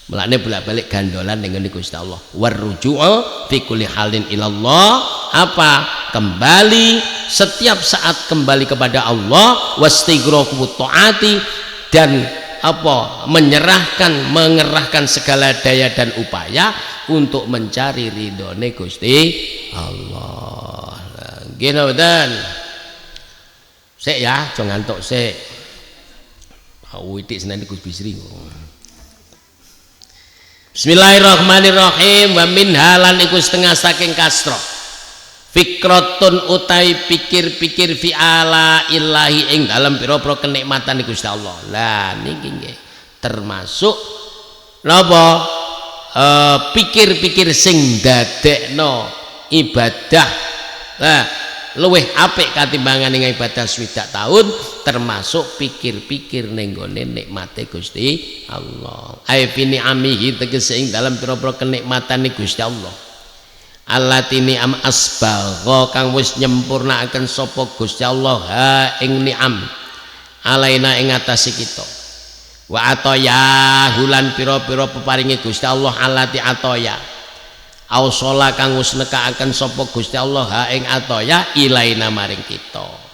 Mulane bolak-balik gandolan ning ngene Gusti Allah. Warruju'u fi kulli halin ilallah, apa? Kembali setiap saat kembali kepada Allah, wastighraqu taati, dan apa? Mengerahkan segala daya dan upaya untuk mencari ridhone Gusti Allah. Gini dan sik ya, aja ngantuk sik. Witik seneng Gus Bisri. Bismillahirrahmanirrahim. Wa min halan iku setengah saking kasra. Fikratun utai pikir-pikir fi ala illahi ing dalam pira-pira kenikmatan Gusti Allah. Lah niki nggih termasuk napa? Pikir-pikir sing dadekno ibadah luweh apik katimbangan ing ibadah swidak tahun, termasuk pikir-pikir ning gone nikmate Gusti Allah. Ai fi ni'amihi, tegese ing dalam pira-pira kenikmatane Gusti Allah. Allatini am asbagha, kang wis nyempurnakaken sapa Gusti Allah ha ing ni'am alaina ing atase kita. Wa ataya hulan pira-pira peparinge Gusti Allah, allati ataya ausola kang wis nekakaken sapa Gusti Allah ha ing ataya ilaina maring kita.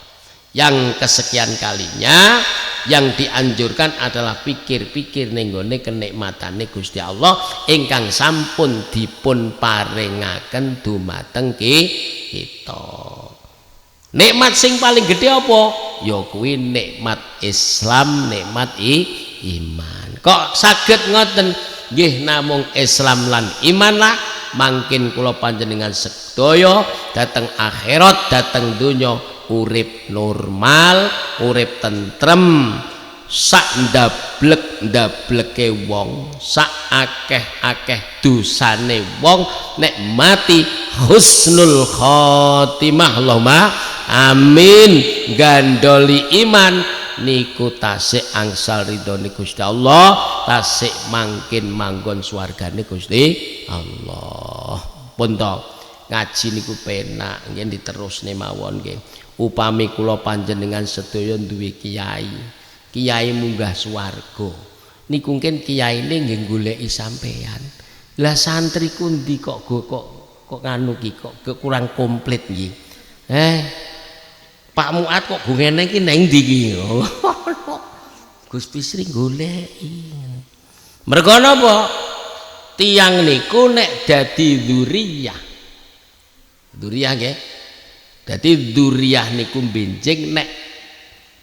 Yang kesekian kalinya yang dianjurkan adalah pikir-pikir ning gone kenikmatane Gusti Allah ingkang sampun dipun paringaken dumateng kita. Nikmat sing paling gede apa? Ya kuwi nikmat Islam, nikmat iman. Kok saged ngoten? Nggih namung Islam lan iman lah mangkin kula panjenengan sedaya dateng akhirat, dateng donya urip normal, urip tentrem, sak ndablek-ndableke wong, sak akeh-akeh dosane wong, nek mati husnul khotimah. Allahumma amin. Gandoli iman niku tasik angsal ridhone Gusti Allah, tasik mangkin manggon swargane Gusti Allah. Pun to ngaji niku penak nggih diterusne mawon nggih. Upami kula panjenengan sedaya duwe kiai munggah swarga, niku mungkin kiyaine nggih goleki sampean. Lah santri ku ndi kok nganu ki kok kurang komplit nggih. Pak Muat kok ngene iki nang ndi ki? Gus Bisri goleki. Mergo napa? Tiyang niku nek dadi dzuriyah. Dzuriyah nggih. Dadi dzuriyah niku benjing nek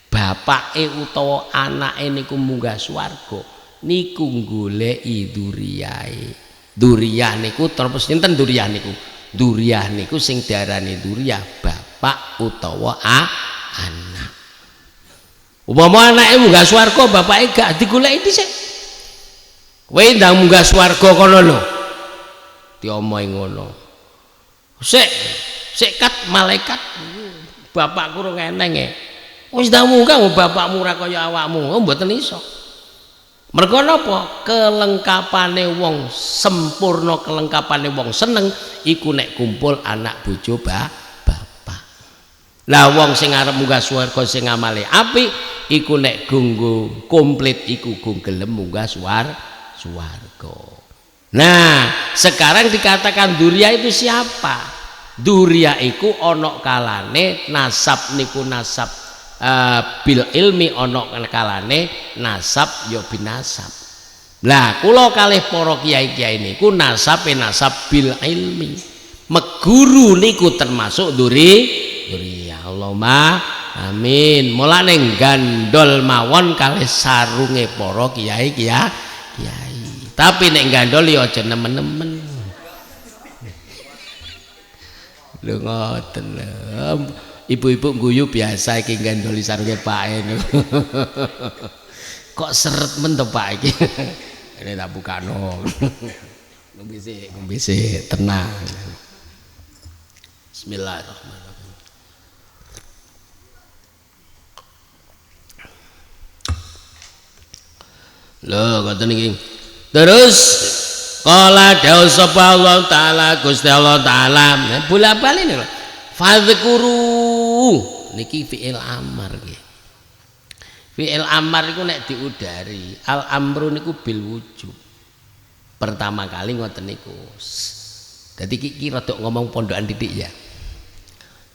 bapake utawa anake niku munggah swarga niku goleki dzuriyahe. Dzuriyah niku terus sinten dzuriyah niku? Dzuriyah niku sing diarani dzuriyah bapak utawa anak. Upama anake munggah swarga bapake gak digoleki dhisik. Kowe ndang munggah swarga kono lho. Diomongi ngono. Sik kat malaikat bapakku ora eneng e. Wis ndang munggah bapakmu ora kaya awakmu. Mboten iso. Mergo napa? Kelengkapane wong sempurna, kelengkapane wong seneng iku nek kumpul anak bojo bapak. Lah wong sing arep munggah swarga sing amale apik iku nek gunggu komplit iku gung gelem munggah swarga. Nah, sekarang dikatakan dzuriyah itu siapa? Dzuriyah iku ana kalane nasab niku nasab bil ilmi, ana kalane nasab ya binasab. Lah kula kalih para kiai-kiai niku nasabe nasab bil ilmi. Meguru niku termasuk dzuriyah. Allahumma amin. Mulane gandol mawon kalih sarunge para kiai-kiai. Tapi nek gandol ya aja nemen-nemen. Lho ngoten lho. Ibu-ibu guyu biasa iki gandoli sarunge pake niku. Kok seret men to Pak iki. Ini tak bukano. Ngombe sik, tenang. Bismillahirrahmanirrahim. Lho ngoten iki. Terus qala dawuh sapa Allah taala Gusti Allah taala bola-bali niku fadzkuru niki fi'il amar nggih. Fi'il amar niku nek diudari al amru niku bil wujub. Pertama kali ngoten niku. Dadi iki rada ngomong pondokan titik ya.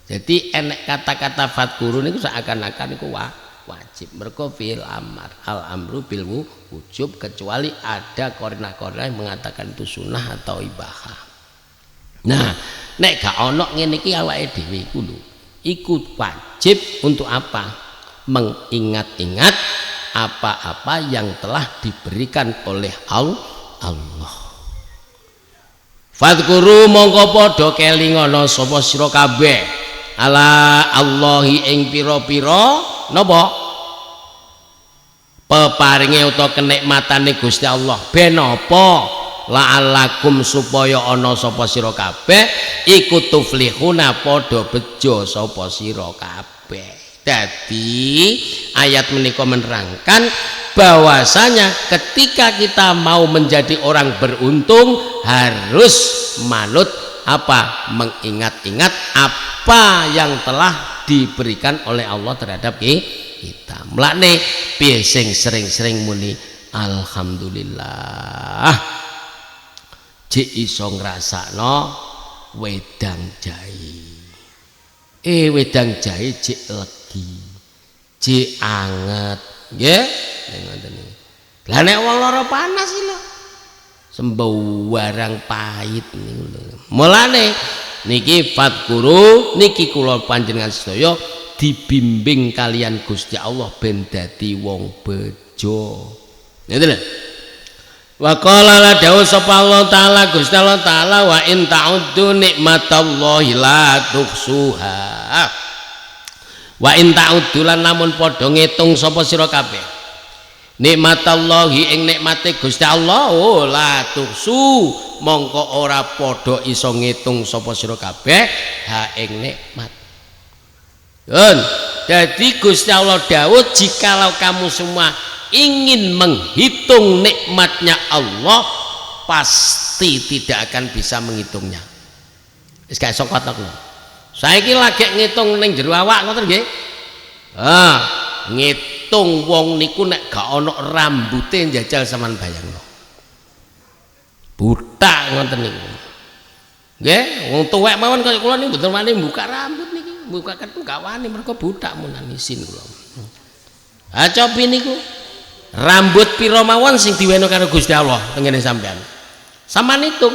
Jadi enek kata-kata fadzkuru niku seakan-akan niku wajib. Mergo fi'il amar al amru bil wujub kecuali ada korina-korina yang mengatakan itu sunnah atau ibahah. Nah, nek gak ono ngene iki awake dhewe iku lho, iku wajib untuk apa? Mengingat-ingat apa-apa yang telah diberikan oleh Allah. Fadhkuru mongko padha kelingono sapa sira kabeh ala Allahi ing pira-pira napa peparinge utawa kenikmatane Gusti Allah ben apa la'allakum supaya ana sapa sira kabeh iku tuflihuna padha bejo sapa sira kabeh. Dadi ayat menika menerangkan bahwasanya ketika kita mau menjadi orang beruntung harus manut apa? Mengingat-ingat apa yang telah diberikan oleh Allah terhadap kita. Mulane piye sing sering-sering muni alhamdulillah jek iso ngrasakno wedang jahe. Wedang jahe jek legi, jek anget, nggih. Ngoten iki. Lah nek wong lara panas iki lho. Sembarang pahit niku lho. Mulane niki fadkuru niki kula panjenengan sedaya dibimbing kalian Gusti Allah ben dadi wong bejo. Ngeten lho. Wa qala la dawuh sapa Allah taala Gusti Allah taala wa in ta'uddu nikmatallahi la tuhsuha. Wa in ta'uddu lan namun padha ngitung sapa sira kabeh nikmatallahi ing nikmate Gusti Allah la tuhsu mongko ora padha iso ngitung sapa sira kabeh ha ing nikmat. Jadi Gusti Allah dawuh jikalau kamu semua ingin menghitung nikmatnya Allah pasti tidak akan bisa menghitungnya. Wis gak iso kotok lho. Saiki lagi ngitung ning jero awak ngoten nggih. pitung wong niku nek gak ana rambute njajal sampean bayangno. Butak ngoten niku. Nggih, wong tuwek mawon kaya kula niku mboten wani buka rambut niki, buka ketu gak wani mergo butak menan isin kula. Ha cobi niku rambut pira mawon sing diweno karo Gusti Allah tengene sampean. Sampeyan hitung.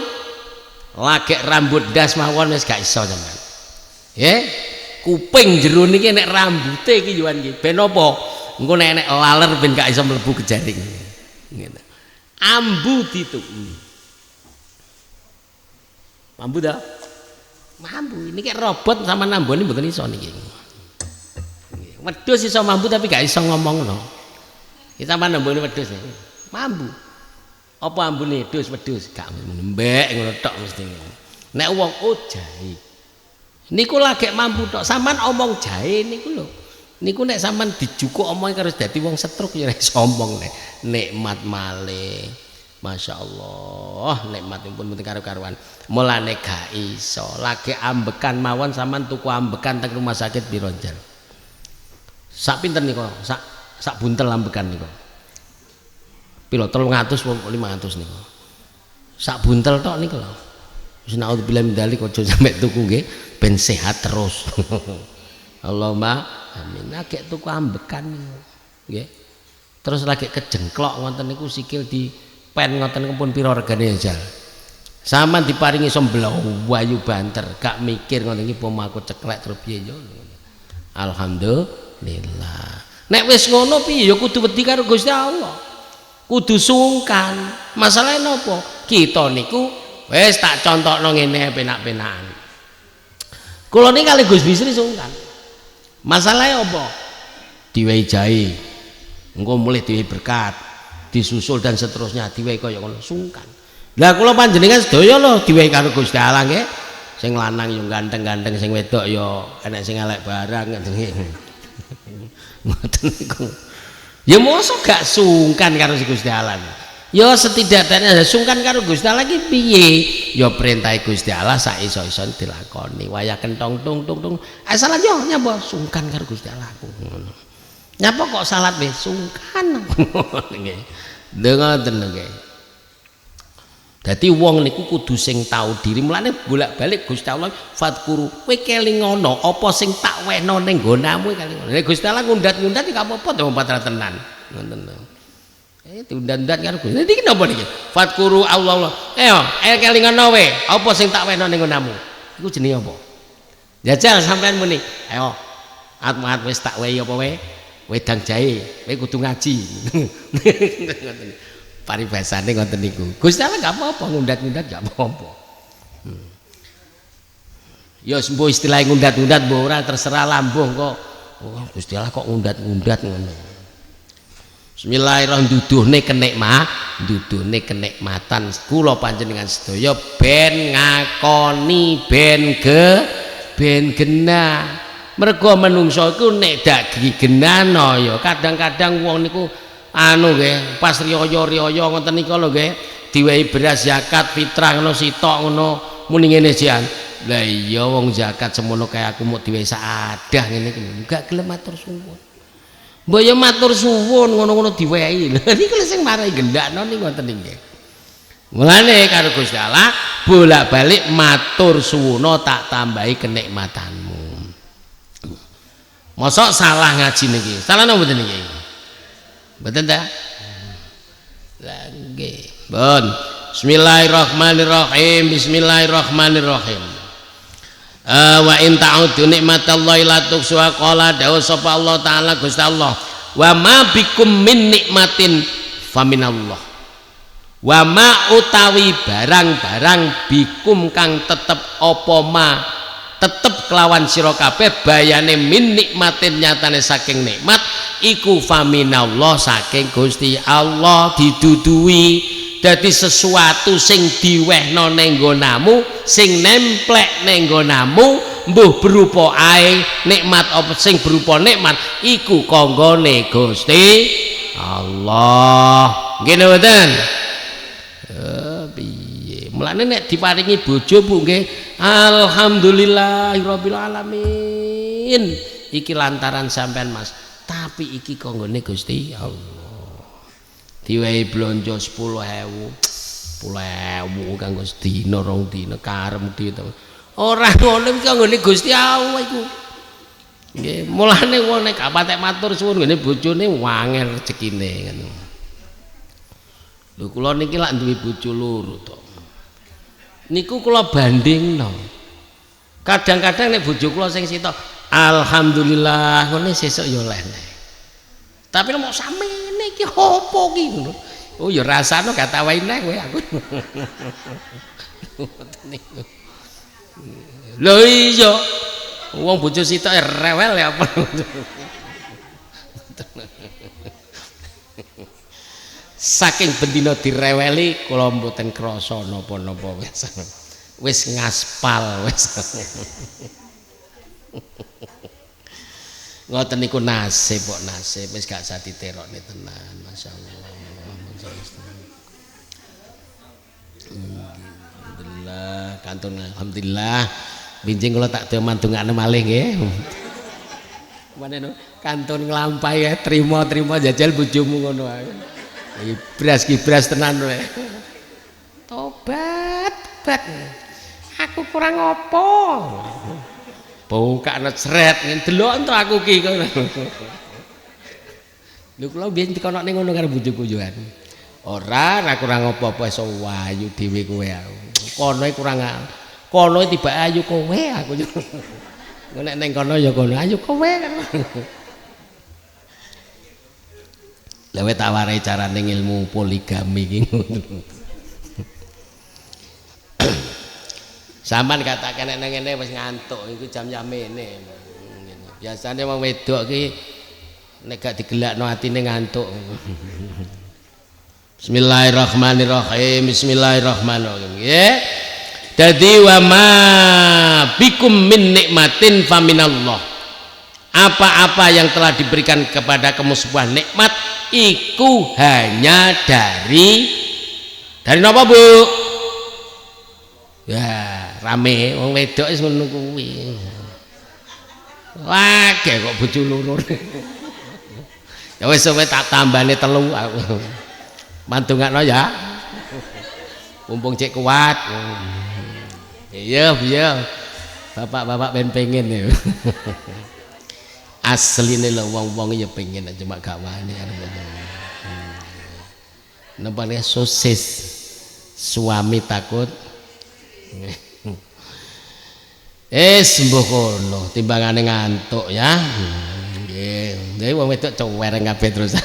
Lagek rambut das mawon wis gak iso sampean. Nggih, kuping jero niki nek rambute iki yo nggih ben apa? Engko nek laler ben gak iso mlebu ke jaring. Ngono. Ambu dituk. Mambu dah, mambu. Ini kayak robot sama namboni mboten iso niki. Wedhus iso mambu tapi gak iso ngomong no. Kita mana namboni wedhus ya? Mambu. Apa ambune wedhus gak mbek ngono tok mesti. Nek wong jahe. Niku lagi mampu tok. Sampean omong jahe niku lho. Niku nek sampean dijukuk omong karo dadi wong setruk ya iso omong nek nikmat malih. Masya Allah, nikmatipun mboten karo-karuan. Mulane gak iso, lagi ambekan mawon sampean tuku ambekan teng rumah sakit piro jan? Sak pinten niku? Sak buntel ambekan niku. Piro 300 apa 500 niku. Sak buntel tok niku lho. Wis naudzubillah min dzalik aja sampe tuku nggih ben sehat terus. Allahumma amin. Lagi tuku ambekan niku. Nggih. Terus lagi kejengklok ngoten niku sikil di pen ngoten pun pira regane jal. Sampeyan diparingi sembelih wayu banter, gak mikir ngoten iki pom aku ceklek terus piye yo. Alhamdulillah. Nek wis ngono piye ya kudu wedi karo Gusti Allah. Kudu sungkan. Masalahe napa? Kita niku wis tak contokno ngene penak-penakan. Kula niki kali Gus Bisri sungkan. Masalahe apa? Diwehi jahe. Engko mulih diwehi berkat. Disusul dan seterusnya diwehi kaya ngono sungkan. Lah kula panjenengan sedaya lho diwehi karo Gusti Allah nggih. Sing lanang yo ganteng-ganteng, sing wedok yo enek sing elek barang ngoten niku. Ya mosok gak sungkan karo Gusti Allah. Ya setidaknya sungkan karo Gusti Allah iki piye? Ya perintah Gusti Allah sak iso-iso dilakoni. Wayah kentong tung tung tung. Salat yo nyapa sungkan karo Gusti Allah aku ngono. Nyapa kok salat wis sungkan nggih. Dengoten nggih. Dadi wong niku kudu sing tahu diri. Mulane bolak-balik Gusti Allah fadkuru kowe kelingono apa sing tak wehno ning nggonamu kelingono. Nek Gusti Allah ngundat-ngundat iki gak apa-apa to patra tenan. Ngoten lho. Diundat-undat karo Gusti. Iki napa niki? Fadkuru Allah. Kelingono we apa sing tak wehno ning nggonamu. Iku jenenge apa? Jajal sampean muni. Ayo. Atmat wis tak wehi apa wae? Wedang jahe, kowe kudu ngaji. Paribasane ngoten niku. Gusti Allah gak apa-apa ngundat-ngundat gak apa-apa. Ya sembo istilah ngundat-ngundat mbok ora terserah lambung kok. Oh, Gusti Allah kok ngundat-ngundat ngono. Bismillahirrahmanirrahim duduhne kenikmatan kula panjenengan sedaya ben ngakoni ben genah. Mergo menungso iku nek dak digenano ya kadang-kadang wong niku anu nggih pas riyo-riyo ngoten nika lho nggih diwehi beras zakat fitrah ngono sitok ngono muni ngene jian. Lah iya wong zakat semono kaya aku mau diwehi sadah ngene iki gak gelem matur suwun. Mbok ya matur suwun ngono-ngono diwehi. Lha niku sing marai gendakno niku ngoten nggih. Mulane karo Gusti Allah bolak-balik matur suwuna tak tambahi kenikmatanmu. Mosok salah ngaji niki. Salah napa mboten niki? Mboten ta? Lah nggih. Pun. Bismillahirrahmanirrahim. Bismillahirrahmanirrahim. Wa in ta'udu nikmatallahi la tuhsuha qala dawu sapa Allah taala Gusti Allah. Wa ma bikum min nikmatin faminallah. Wa ma utawi barang-barang bikum kang tetep apa ma tetep kelawan sira kabeh bayane min nikmatin nyatane saking nikmat iku faminallah saking Gusti Allah didudui dadi sesuatu sing diwehno ning nggonamu sing nemplek ning nggonamu mbuh berupa ae nikmat apa sing berupa nikmat iku kanggone Gusti Allah nggih mboten piye mulane nek diparingi bojo Bu nggih alhamdulillahirabbil alamin iki lantaran sampean Mas tapi apik iki kanggone Gusti Allah. Diwehi blonjo 10.000 kanggo sedina rong dina karem dina. Ora ngono iki kanggone Gusti Allah iku. Nggih, mulane wong nek gak patek matur suwun ngene bojone wangel rezekine ngono. Lho kula niki lak duwe bojo loro to. Niku kula bandingno. Kadang-kadang nek bojo kula sing sitok alhamdulillah ngene sesuk ya oleh. Tapi mau samene iki opo ki ngono. Oh ya rasane gak tawahi neh kowe aku. Lho iya. Wong bojo sitoke rewel ya apa. Saking bendina direweli kula mboten krasa napa-napa wis ngaspal wis. Ngoten niku nasib kok nasib wis gak usah diterokne tenan masyaallah. Alhamdulillah kantun alhamdulillah binjing kula tak demandungane malih nggih. Mane kantun nglampahi ya trima-trima jajal bojomu ngono ae. Ibras tenan wae. Tobat. Aku kurang apa? Bukakno sret ndelok ento aku ki. Lho kula biyen dikono ning ngono karo bojoku yo kan. Ora kurang apa-apa iso wayu dhewe kowe aku. Kono tiba ayu kowe aku. Nek ning kono ya kono ayu kowe kan. Lewe taware carane ilmu poligami iki ngono. Sampeyan katakan nek ngene wis ngantuk iku jam-jam ngene. Biasane wong wedok ki nek gak digelakno atine ngantuk. Bismillahirrahmanirrahim. Nggih. Dadi wa ma bikum min nikmatin faminallah. Apa-apa yang telah diberikan kepada kamu sebuah nikmat iku hanya dari napa Bu? Ya, rame wong wedok wis ngono kuwi. Wah, kok bojo loro. Ya wis tak tambane 3 aku. Mandungakno ya. Mumpung cek kuat. Iya. Bapak-bapak pengen ya. Asline lho wong-wong ya pengen cuma gak wani. Nampaknya sosis suami takut. Sembuh kono timbangane ngantuk ya. Nggih. Nggih wong wedok cuwereng kabeh terus.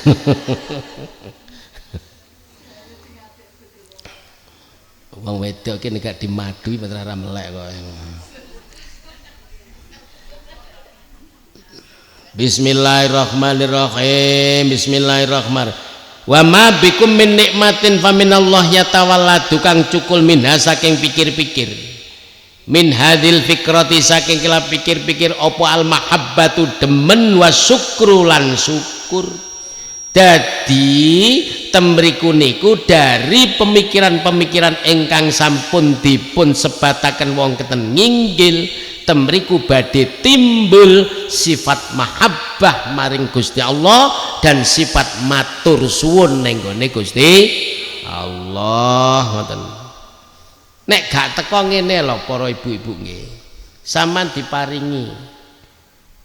Wong wedok ki nek dimadui pancen ora melek kok. Bismillahirrahmanirrahim. Wa ma bikum min nikmatin faminallah yatawalladu kang cukul minha saking pikir-pikir. Min hadil fikrati saking kila pikir-pikir opo al mahabbatu demen wa syukru lan syukur. Dadi temriku niku dari pemikiran-pemikiran ingkang sampun dipun sebataken wong keten nginggil temriku badhe timbul sifat mahabbah maring Gusti Allah dan sifat matur suwun ning gone Gusti Allah ngoten. Nek gak teko ngene lho para ibu-ibu nggih. Sampeyan diparingi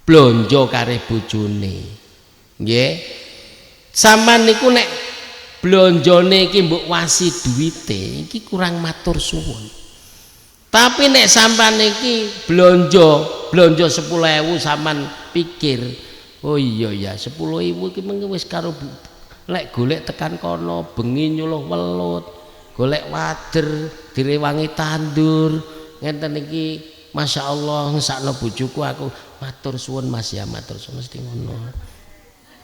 blonjo kare bojone. Nggih. Sampeyan niku nek blonjone iki mbok wasi duwite iki kurang matur suwun. Tapi nek sampean iki blonjo 10.000 sampean pikir, oh iya ya 10.000 iki mengko wis karo lek golek tekan kono bengi nyuluh welut, golek wader, direwangi tandur, ngenten iki masyaallah ngesakno bojoku aku matur suwun Mas ya matur suwun mesti ngono.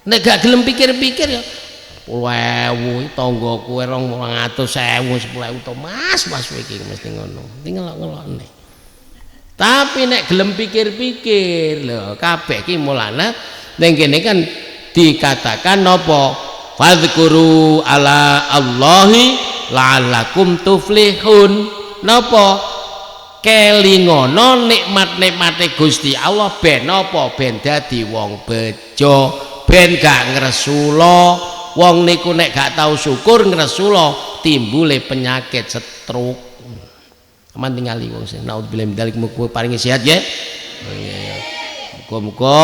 Nek gak gelem pikir-pikir ya 10.000 tanggaku 200.000 10.000 to Mas iki mesti ngono. Ngelok-ngelokne. Tapi nek gelem pikir-pikir lho kabeh iki mulane ning kene kan dikatakan napa fadzkuru ala Allahi la'allakum tuflihun. Napa kelingono nikmat-nikmate Gusti Allah ben napa ben dadi wong bejo ben gak ngresula wong niku nek gak tau syukur ngresula timbule penyakit stroke. Aman tingali wong sing naudzubillah min dzalik muga paringi sehat ya. Muga-muga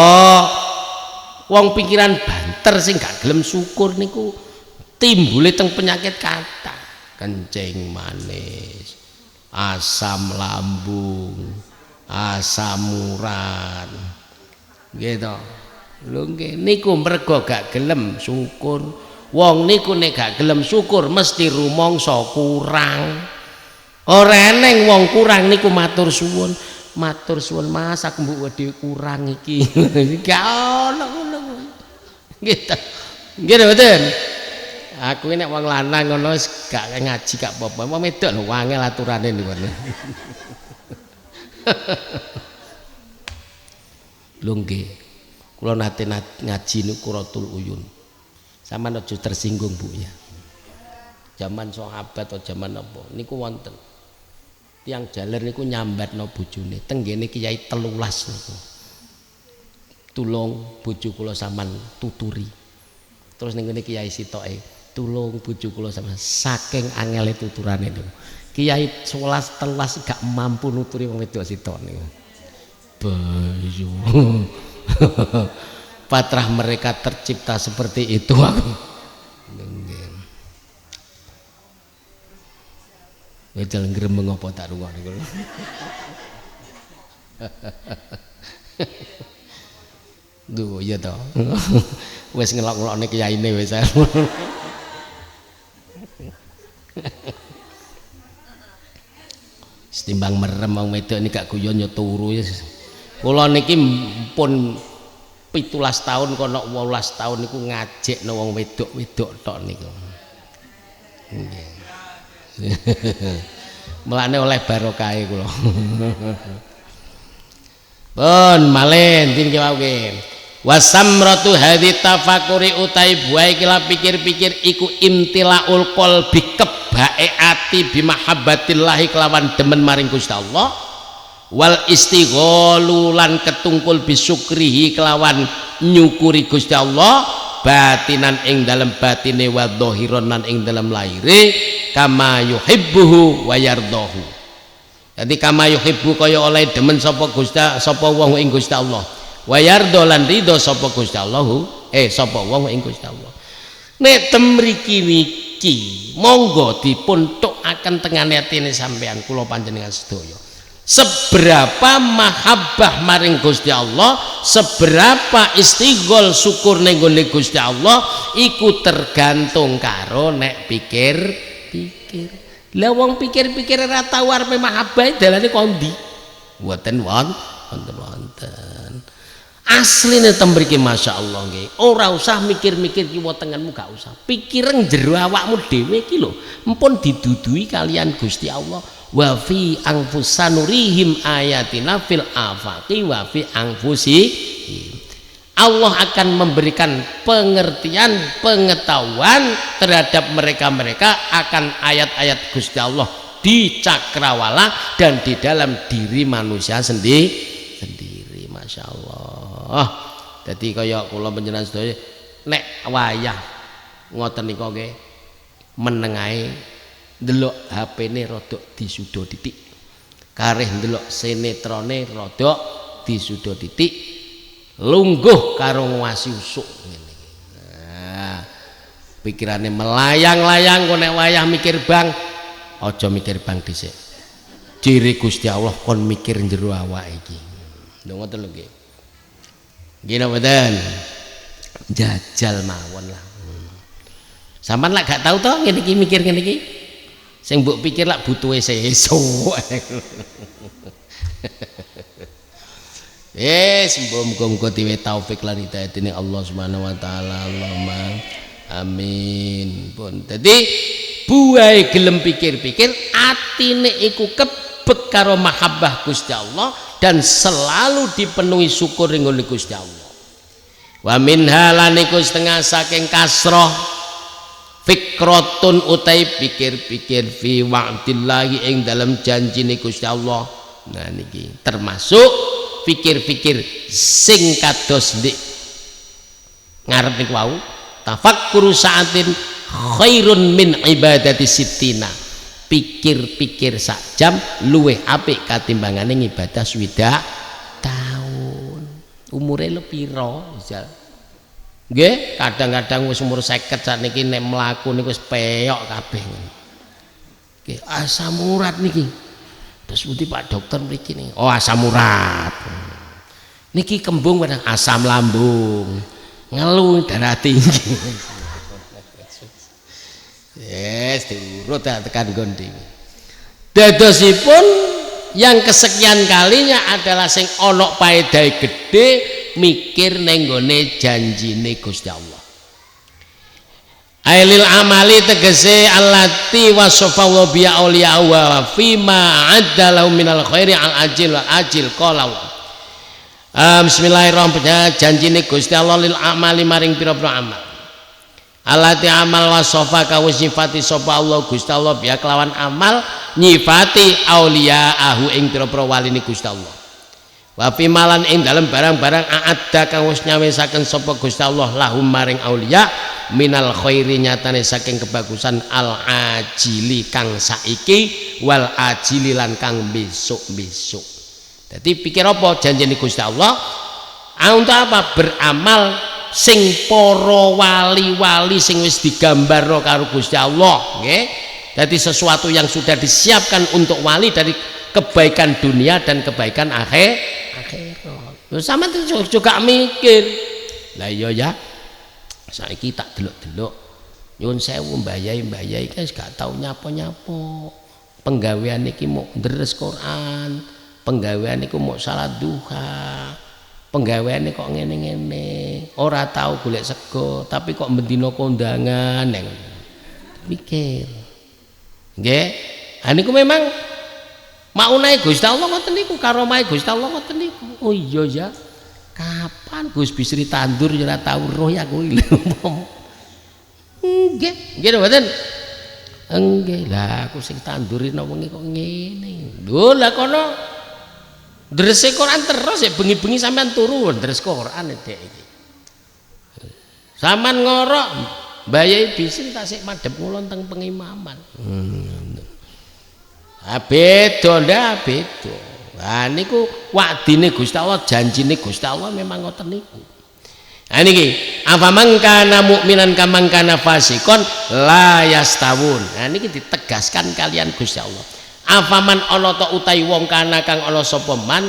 wong pikiran banter sing gak gelem syukur niku timbule teng penyakit kathah, kencing manis, asam lambung, asam urat. Gitu. Lho nggih niku mergo gak gelem syukur. Wong niku nek gak gelem syukur mesti rumangsa kurang. Ora eneng wong kurang niku matur suwun Mas aku mbok wedhe kurang iki. Gak ono ngono. Gitu. Nggih mboten. Aku nek wong lanang ngono gak ngaji gak apa-apa. Wong wedok lho wangel aturane niku. Lho nggih. Kula nate ngaji niku Quratul Uyun. Sampeyan aja tersinggung Bu ya. Zaman sahabat atau zaman apa niku wonten tiang jaler niku nyambatno bojone tenggene Kiai 13 niku. Tulung bojo kula sampean tuturi. Terus ning ngene Kiai sitoke, tulung bojo kula sampean saking angele tuturane niku. Kiai 11 13 gak mampu nuturi wong wedok sitok niku. Bayu. Patrah mereka tercipta seperti itu aku. Wedal gremeng apa tak rungok niku. Duh iya to. Wis ngelok-ngelokne kiyaine wis. Setimbang merem wong wedok niki gak guyon ya turu ya. Kula niki pun 17 tahun kono 18 tahun niku ngajekno wong wedok-wedok tok niku. Nggih. Melane oleh barokahe kula. Pun malen din kiwauke. Wasamratu hadhi tafakuri utai buai kila pikir-pikir iku imtilaul qalbi kebake ati bimahabbatillahi kelawan demen maring Gusti Allah wal istighalu lan ketungkul bisukrihi kelawan nyukuri Gusti Allah batinan ing dalam batine wa dhahiran lan ing dalam lahire kama yuhibbuhu wa yardahu. Jadi kama yuhibbu kaya oleh demen sapa Gusti sapa wong ing Gusti Allah wa yarda lan ridho sapa Gusti Allah sapa wong ing Gusti Allah. Nek temriki niki monggo dipun tukaken tengane atine sampean kula panjenengan sedaya. Seberapa mahabbah maring Gusti Allah, seberapa istighol syukur ning gone Gusti Allah iku tergantung karo nek pikir-pikir. Lah wong pikir-pikir ora tau arepe mahabbah dalane kondi. Mboten wonten. Asline tembriki masyaallah nggih. Ora usah mikir-mikir kiwa tengenmu gak usah. Pikireng jero awakmu dhewe iki lho, empun didudui kalian Gusti Allah. Wa fi anfusanurihim ayatina fil afaqi wa fi anfusihim. Allah akan memberikan pengertian, pengetahuan terhadap mereka-mereka akan ayat-ayat Gusti Allah di cakrawala dan di dalam diri manusia sendiri. Masya Allah. Jadi kaya kula panjenengan sedaya nek wayah ngoten nika nggih menengae ndelok HP-ne rodok disuda titik. Kareh ndelok sinetrone rodok disuda titik. Lungguh karo ngwasi usuk ngene. Nah, pikirane melayang-layang kok nek wayah mikir bang, aja mikir bang dhisik. Ciri Gusti Allah kon mikir jero awake iki. Lho ngoten lho nggih. Nggih napa mboten? Jajal mawon lah. Sampeyan lak gak tau to ngene iki mikir ngene iki. Sing mbok pikir lak butuhe sesuk. Muga-muga diwe taufik lan hidayah dening Allah Subhanahu wa taala. Allahumma amin. Pun dadi buahe gelem pikir-pikir atine iku kebek karo mahabbah Gusti Allah dan selalu dipenuhi syukur ing Gusti Allah. Wa minha lan iku setengah saking kasroh fikratun utai pikir-pikir fi wa'dillahi ing dalam janjine Gusti Allah. Nah niki termasuk pikir-pikir sing kados ndik ngarep niku wau tafakkuru sa'atin khairun min ibadati sittina, pikir-pikir sak jam luwih apik katimbangane ngibadah swidak tahun. Umure le pira misal nggih, kadang-kadang wis umur 50 sakniki nek mlaku niku wis peyok kabeh. Nggih, asam urat niki. Terus pundi Pak dokter mriki niki? Oh, asam urat. Niki kembung pada asam lambung, ngeluh darah tinggi. Yes, diurut tekan gondi. Dadosipun yang kesekian kalinya adalah sing ana paedahe gedhe mikir ning gone janjine Gusti Allah. Ailil amali tegese allati wasafa bi auliya wa fima addalahu minal khairi al ajil wal ajil qala bismillahirrahmanirrahim, janjine Gusti Allah lil amali maring pira-pira amal. Alati amal wasofa kawis nyifati sapa Allah Gusti Allah biya kelawan amal nyifati auliyaahu ing pira-pira waline Gusti Allah. Wa fi malan ing dalem barang-barang aadda kang wis nyawisaken sapa Gusti Allah lahum maring auliya minal khairi nyatane saking kebagusan al ajili kang saiki wal ajili lan kang besok-besok. Jadi pikir apa janjine Gusti Allah? Untuk apa? Beramal sing para wali-wali sing wis digambarno karo Gusti Allah, nggih. Jadi sesuatu yang sudah disiapkan untuk wali dari kebaikan dunia dan kebaikan akhirat. Lho sama juga mikir. Lah iya ya. Saiki tak delok-delok. Nyuwun sewu mbayai guys gak tau nyapa-nyapa. Penggawean iki mau ndres Quran, penggawean iku mau salat duha. Penggaweane kok ngene-ngene, ora tahu golek sego, tapi kok bendina kondangan neng. Mikir. Nggih. Ha niku memang maunahe Gusti Allah ngoten niku, karomahe Gusti Allah ngoten niku. Oh iya ya. Kapan Gus Bisri tandur ya ora tau roh ya kuwi lho. Nggih, nggih mboten. Nggih, lah aku sing tanduri wengi kok ngene. Lho lah kono ndrese Quran terus ya bengi-bengi sampean turu ndres Quran dek iki. Saman ngorok mbayai bisin tak sik madhep ngulon teng pengimaman. Beda ndak beda. Lah niku wadine Gusti Allah, janjine Gusti Allah memang ngoten niku. Ha niki, afaman kana mukminan kamang kana fasikon la yastawun. Nah niki ditegaskan kalian Gusti Allah. Afaman ana ta utahi wong kana kang ana sapa man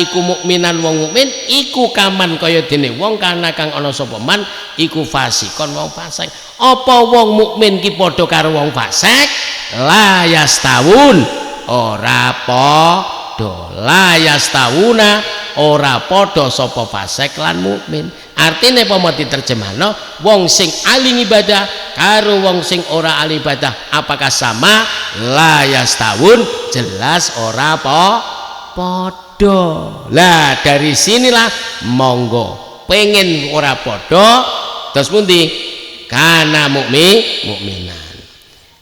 iku mukminan wong mukmin iku kaman kaya dene wong kana kang ana sapa man iku fasikon wong fasik. Apa wong mukmin ki padha karo wong fasik? La yastawun, ora padha. La yastawuna, ora padha sapa fasik lan mukmin. Artine apa mau diterjemahno? Wong sing ahli ibadah karo wong sing ora ahli ibadah apakah sama? La yastawun, jelas ora padha. Lah dari sinilah monggo pengen ora padha terus pundi? Kana mukminan.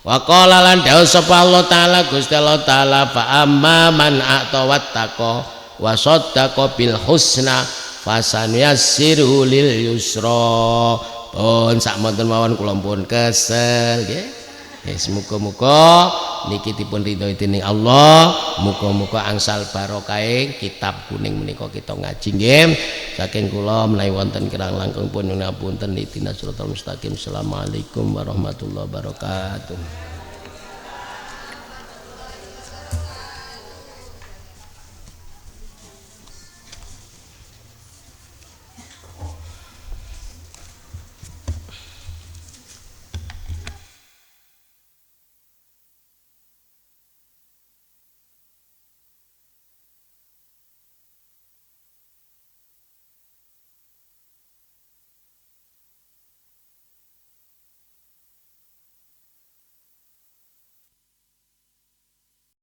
Wa qala lan dawuh sapa Allah taala Gusti Allah taala fa amma man a'tawat taqa wa saddaqa bil husna fasanuyassiruhu lil yusra. Pun sak monten mawon kula pun kesel nggih. Yes, muga-muga niki dipun ridhoi dening Allah, muga-muga angsal barokah kitab kuning menika kita ngaji nggih. Saking kula menawi wonten kirang langkung pun nyuwun ngapunten nitina suratul mustaqim. Assalamualaikum warahmatullahi wabarakatuh.